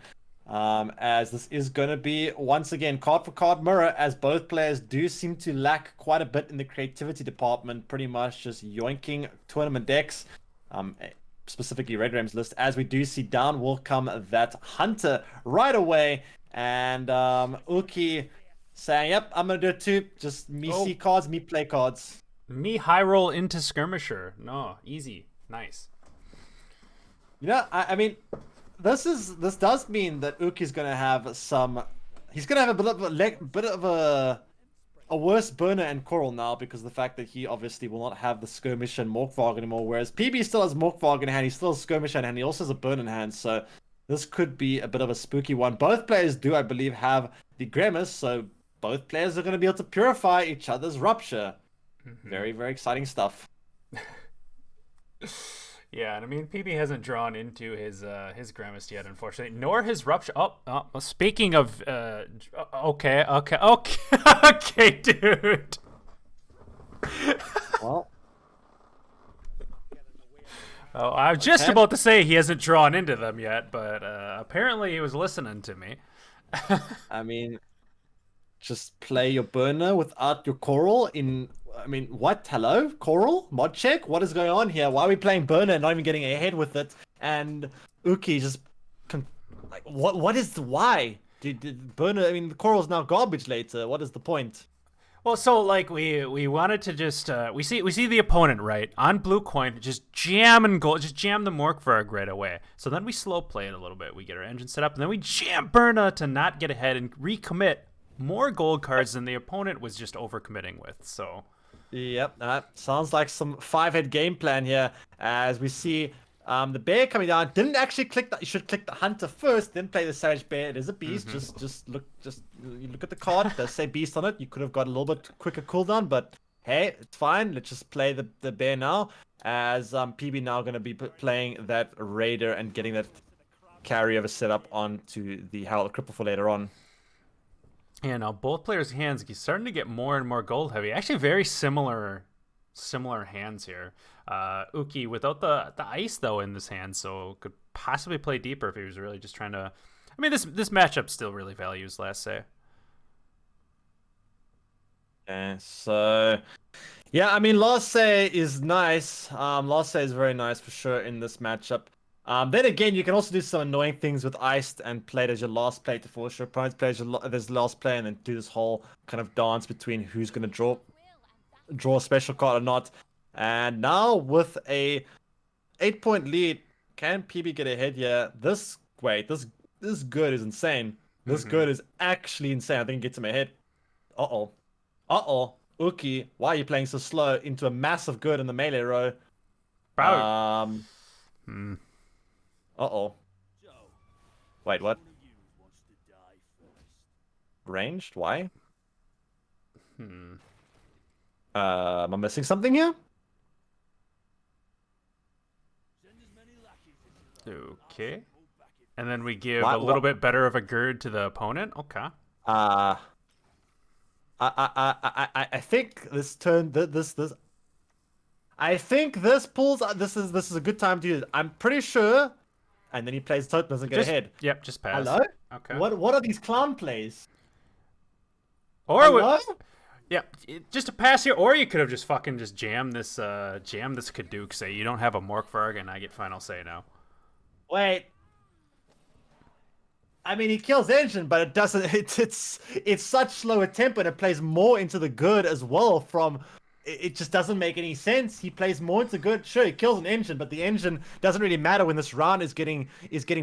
As this is going to be once again card for card mirror, as both players do seem to lack quite a bit in the creativity department. Pretty much just yoinking tournament decks. Specifically Red Ram's list, as we do see down will come that Hunter right away, and Ukiii saying, yep, I'm gonna do it too. Just me see cards, me play cards. Me high roll into Skirmisher. No, easy. Nice. Yeah, I mean, this does mean that Ukii's gonna have he's gonna have a bit of a worse burner and Coral now, because of the fact that he obviously will not have the Skirmish and Morkvarg anymore, whereas PB still has Morkvarg in hand, he still has Skirmish in hand, he also has a burn in hand, so this could be a bit of a spooky one. Both players do, I believe, have the Grimace, so both players are going to be able to purify each other's Rupture. Mm-hmm. Very, very exciting stuff. Yeah, and I mean, PB hasn't drawn into his Grimace yet, unfortunately, nor his Rupture. Oh, speaking of, okay, dude. Well, oh, I was just about to say he hasn't drawn into them yet, but apparently he was listening to me. I mean, just play your burner without your Coral in. I mean, what? Hello? Coral? Mod check? What is going on here? Why are we playing burner and not even getting ahead with it? And Ukiii just... like, what is the... Why? Did burner... I mean, the Coral's now garbage later. What is the point? Well, so, like, we wanted to just... we see the opponent, right? On blue coin, just jam the Morkvarg right away. So then we slow play it a little bit. We get our engine set up, and then we jam burner to not get ahead and recommit more gold cards than the opponent was just overcommitting with, so... Yep, that sounds like some 5-head game plan here, as we see the bear coming down. Didn't actually click that. You should click the hunter first, then play the savage bear. It is a beast. Mm-hmm. You look at the card. It does say beast on it. You could have got a little bit quicker cooldown, but hey, it's fine. Let's just play the bear now, as PB now going to be playing that raider and getting that carryover set up onto the Herald Cripple for later on. Yeah, now both players' hands starting to get more and more gold heavy. Actually, very similar hands here. Ukiii without the ice though in this hand, so could possibly play deeper if he was really just trying to. I mean, this matchup still really values last say. Okay, so yeah, I mean, last say is nice. Last say is very nice for sure in this matchup. Then again, you can also do some annoying things with iced and play it as your last play to force your opponent's play as there's last play, and then do this whole kind of dance between who's gonna draw a special card or not. And now with a 8-point lead, can PB get ahead here? This good is insane. This good is actually insane. I think it gets him ahead. Uh-oh. Uh-oh. Ukiii, why are you playing so slow into a massive good in the melee row? Bro. Uh-oh. Wait, what? Ranged? Why? Am I missing something here? Okay. And then we give a little bit better of a gird to the opponent. Okay. I think this turn this I think this pulls. This is a good time to use it. I'm pretty sure. And then he plays totem, doesn't get ahead. Yep, just pass. Hello. Okay. What are these clown plays? Or Hello? yeah, just a pass here. Or you could have just fucking just jammed this Kadook. Say you don't have a Morkvarg, and I get final say now. Wait. I mean, he kills engine, but it doesn't. It's such slower tempo, and it plays more into the good as well. It just doesn't make any sense. He plays more into good. Sure, he kills an engine, but the engine doesn't really matter when this round is getting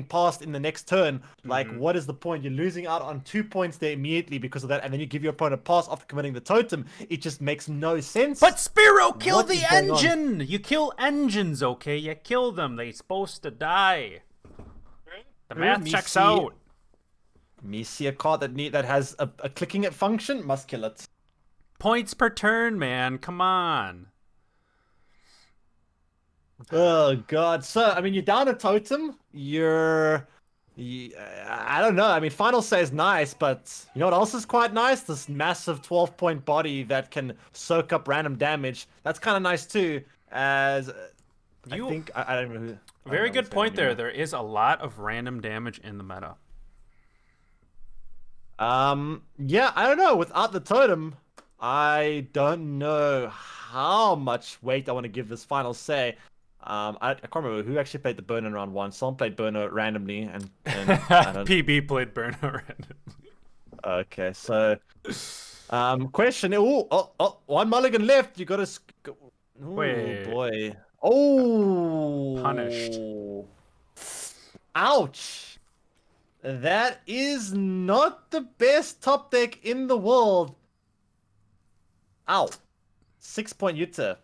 passed in the next turn. Like, what is the point? You're losing out on 2 points there immediately because of that, and then you give your opponent a pass after committing the totem. It just makes no sense. But Spyro, kill the engine! You kill engines, okay? You kill them. They're supposed to die. The math checks out. Me see a card that has a clicking it function, must kill it. Points per turn, man. Come on. Oh god. So I mean, you're down a totem. I don't know. I mean, final say is nice, but you know what else is quite nice? This massive 12-point body that can soak up random damage. That's kind of nice too. As I think I don't know who. Very good point there. There is a lot of random damage in the meta. Yeah, I don't know. Without the totem, I don't know how much weight I want to give this final say. I can't remember who actually played the burner in round 1. Someone played burner randomly, and PB played burner randomly. Okay, so question. Oh, one mulligan left. You got to. Wait. Boy. Oh. Punished. Ouch. That is not the best top deck in the world. Ow. 6-point Utah.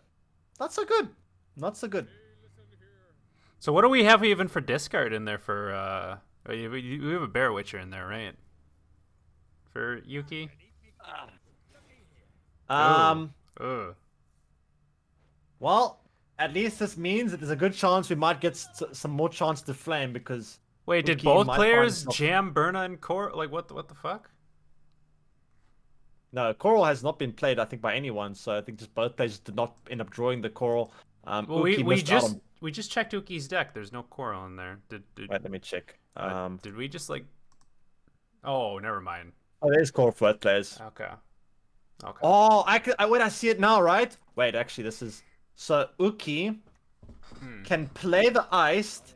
Not so good. Not so good. So what do we have even for discard in there for we have a Bear Witcher in there, right? For Ukiii? Well, at least this means that there's a good chance we might get some more chance to flame because wait, did both players jam Berna and Core? Like what the fuck? No, Coral has not been played, I think, by anyone. So I think just both players did not end up drawing the Coral. Well, we just checked Ukii's deck. There's no Coral in there. Wait, let me check. Did we just like? Oh, never mind. Oh, there's Coral for both players. Okay. Oh, wait, I see it now, right? Wait, actually, this is so Ukiii can play the iced,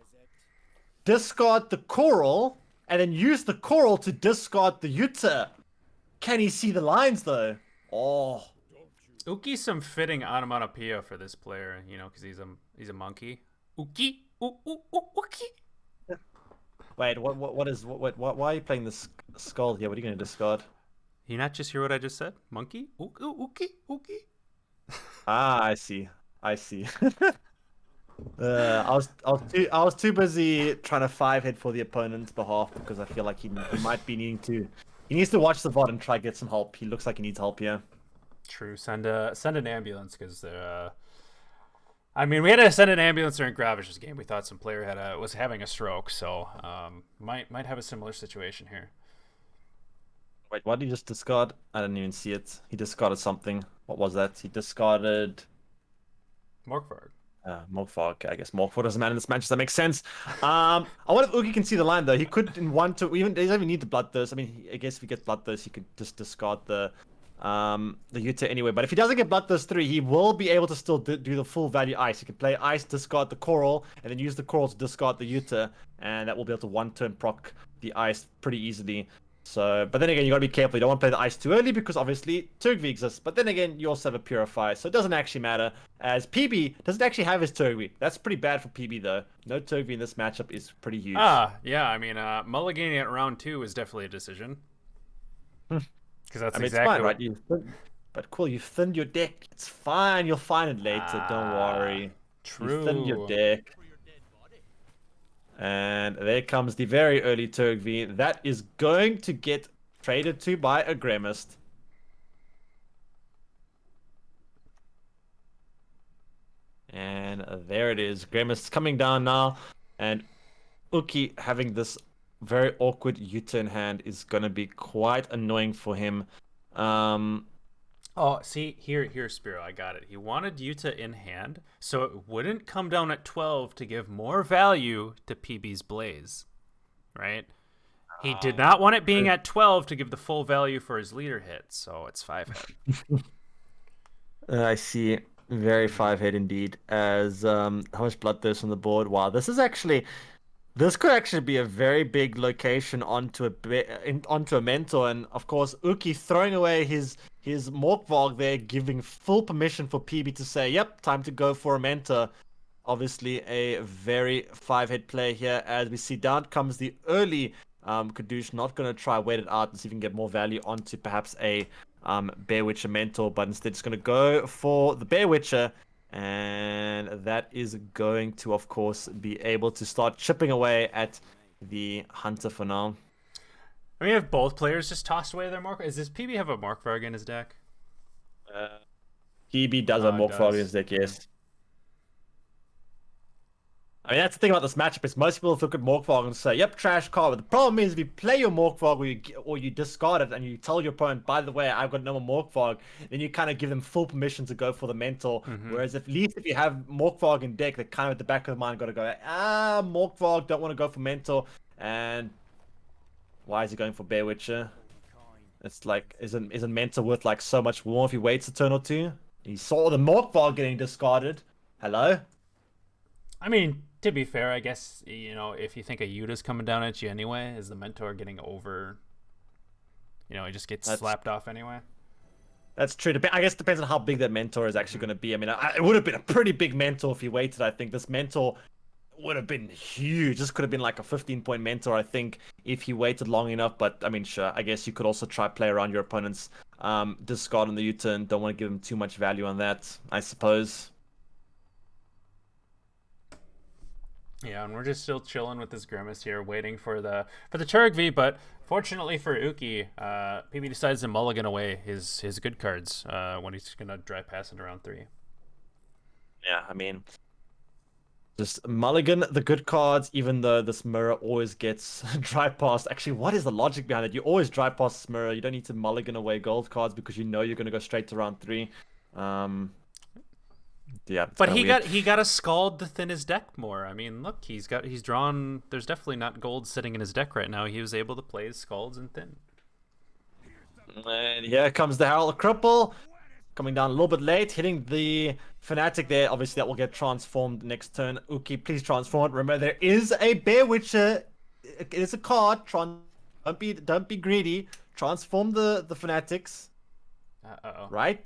discard the Coral, and then use the Coral to discard the Utah. Can he see the lines though? Oh. Ukii's some fitting onomatopoeia for this player, you know, because he's a monkey. Ukiii, Ukiii. Wait, why are you playing this skull here? What are you going to discard? You not just hear what I just said? Monkey? Ukiii. Ah, I see. I was too busy trying to 5-hit for the opponent's behalf because I feel like he might be needing to. He needs to watch the VOD and try to get some help. He looks like he needs help here. True. Send an ambulance because I mean, we had to send an ambulance during Gravish's game. We thought some player was having a stroke, so might have a similar situation here. Wait, what did he just discard? I didn't even see it. He discarded something. What was that? He discarded Morkvarg. Morkfog, I guess Morkfog doesn't matter in this match. That makes sense. I wonder if Uki can see the line though. He could in one to even he doesn't even need the Bloodthirst. I mean, I guess if he gets Bloodthirst, he could just discard the Yuta anyway. But if he doesn't get Bloodthirst 3, he will be able to still do the full value Ice. He can play Ice, discard the Coral, and then use the Coral to discard the Yuta, and that will be able to one turn proc the Ice pretty easily. So, but then again, you gotta be careful. You don't want to play the Ice too early because obviously Turgvi exists. But then again, you also have a Purifier, so it doesn't actually matter. As PB doesn't actually have his Turgvi. That's pretty bad for PB though. No Turgvi in this matchup is pretty huge. Yeah. I mean, mulliganing at round 2 is definitely a decision. Because that's I mean, exactly it's fine, right? But cool, you've thinned your deck. It's fine. You'll find it later. Don't worry. True. You thinned your deck. And there comes the very early Turgvi. That is going to get traded to by a Gremist. And there it is. Gremist coming down now. And Uki having this very awkward U-turn hand is going to be quite annoying for him. Oh, see, here, Spyro, I got it. He wanted Yuta in hand, so it wouldn't come down at 12 to give more value to PB's Blaze, right? He did not want it being at 12 to give the full value for his leader hit, so it's 5 hit. I see. Very 5-hit indeed. As how much Bloodthirst on the board? Wow, this could actually be a very big location onto a mentor, and of course Uki throwing away his Morkvarg there, giving full permission for PB to say, "Yep, time to go for a mentor." Obviously, a very 5-hit play here. As we see, down comes the early Kadoosh. Not going to try wait it out and see if he can get more value onto perhaps a Bear Witcher mentor, but instead it's going to go for the Bear Witcher. And that is going to, of course, be able to start chipping away at the Hunter for now. I mean, if both players just tossed away their does PB have a Morkvarg in his deck? PB does have Morkvarg in his deck, yes. I mean, that's the thing about this matchup is most people look at Morkvarg and say, yep, trash card. But the problem is if you play your Morkvarg or you discard it and you tell your opponent, by the way, I've got no more Morkvarg, then you kind of give them full permission to go for the mentor. Whereas at least if you have Morkvarg in deck, they're kind of at the back of the mind got to go, Morkvarg, don't want to go for mentor. And why is he going for Bear Witcher? It's like, isn't mentor worth like so much more if he waits a turn or two? He saw the Morkvarg getting discarded. Hello? I mean, to be fair, I guess, you know, if you think a Yuta's coming down at you anyway, is the mentor getting over? You know, he just gets slapped off anyway. That's true. I guess it depends on how big that mentor is actually going to be. I mean, it would have been a pretty big mentor if he waited, I think. This mentor would have been huge. This could have been like a 15-point mentor, I think, if he waited long enough. But, I mean, sure, I guess you could also try play around your opponent's discard on the U-turn. Don't want to give him too much value on that, I suppose. Yeah, and we're just still chilling with this Grimace here, waiting for the Turgvi, but fortunately for Uki, PB decides to mulligan away his good cards when he's gonna dry pass it around 3. Yeah, I mean, just mulligan the good cards, even though this mirror always gets dry passed. Actually, what is the logic behind it? You always dry pass this mirror. You don't need to mulligan away gold cards because you know you're gonna go straight to round 3. Yeah, but he got a Scald to thin his deck more. I mean, look, he's drawn. There's definitely not gold sitting in his deck right now. He was able to play his Scalds and thin. And here comes the Herald Cripple, coming down a little bit late, hitting the Fnatic there. Obviously, that will get transformed next turn. Uki, please transform it. Remember, there is a Bear Witcher. It is a card. Don't be greedy. Transform the Fnatics. Right,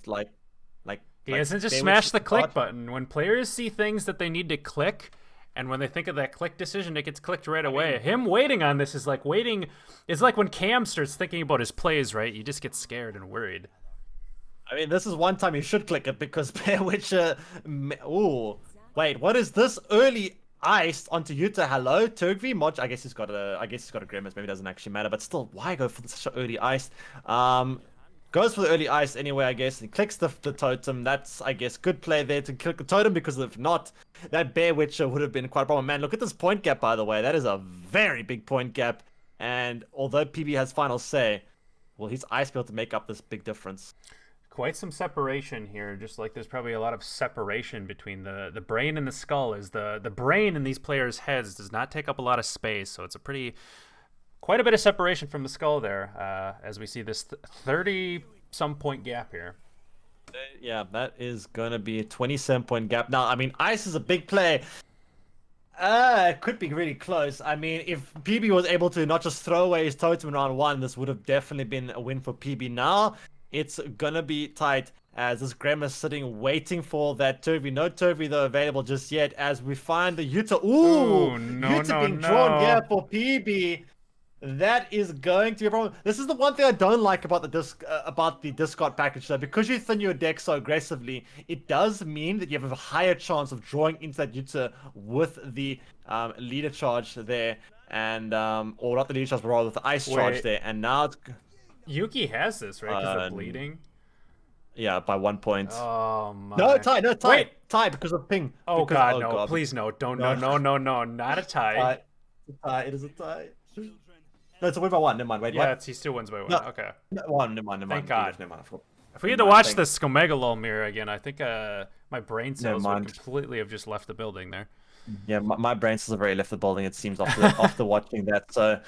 He hasn't just smashed the click button. When players see things that they need to click, and when they think of that click decision, it gets clicked right away. Him waiting on this is like waiting. It's like when Cam starts thinking about his plays, right? You just get scared and worried. I mean, this is one time you should click it because Bear Witcher. Ooh, wait, what is this early iced onto Yuta? Hello, Turgvi Mod. I guess he's got a Grimace. Maybe it doesn't actually matter, but still, why go for such an early iced? Goes for the early ice anyway, I guess, and clicks the totem. That's, I guess, good play there to click the totem, because if not, that Bear Witcher would have been quite a problem. Man, look at this point gap, by the way. That is a very big point gap. And although PB has final say, will his ice be able to make up this big difference? Quite some separation here. Just like there's probably a lot of separation between the brain and the skull. Is the brain in these players' heads does not take up a lot of space, so it's a quite a bit of separation from the skull there. As we see this 30-some point gap here. Yeah, that is gonna be a 27-point gap. Now, I mean, Ice is a big play. It could be really close. I mean, if PB was able to not just throw away his totem in round 1, this would have definitely been a win for PB. Now, it's gonna be tight as this Gremlin is sitting waiting for that Turvy. No Turvy, though, available just yet as we find the Utah. Ooh, no, Utah no, being no. drawn here for PB. That is going to be a problem. This is the one thing I don't like about the discard package, though. Because you thin your deck so aggressively, it does mean that you have a higher chance of drawing into that Utah with the leader charge there, and or not the leader charge, but rather with the ice charge there. And now it's Yuki has this, right? Because of bleeding. Yeah, by 1 point. Oh my. No, tie, Wait. tie because of ping. Oh because, god, no! Please no! Don't no not a tie. Tie. It is a tie. No, it's a win by 1. Never mind. Wait, yeah, what? he still wins by 1. No. Okay. Never mind. Thank God. Never mind. If we had to watch the Skomegalol mirror again, I think my brain cells would completely have just left the building there. Yeah, my brain cells have already left the building, it seems, after watching that. So,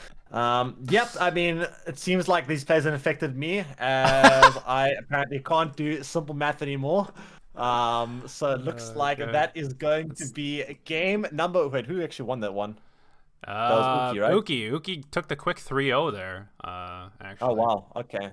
yep, I mean, it seems like these plays have affected me, as I apparently can't do simple math anymore. So it looks like that is going to be game number... Wait, who actually won that one? That was Ukiii, right? Ukiii took the quick 3-0 there, actually. Oh, wow. Okay.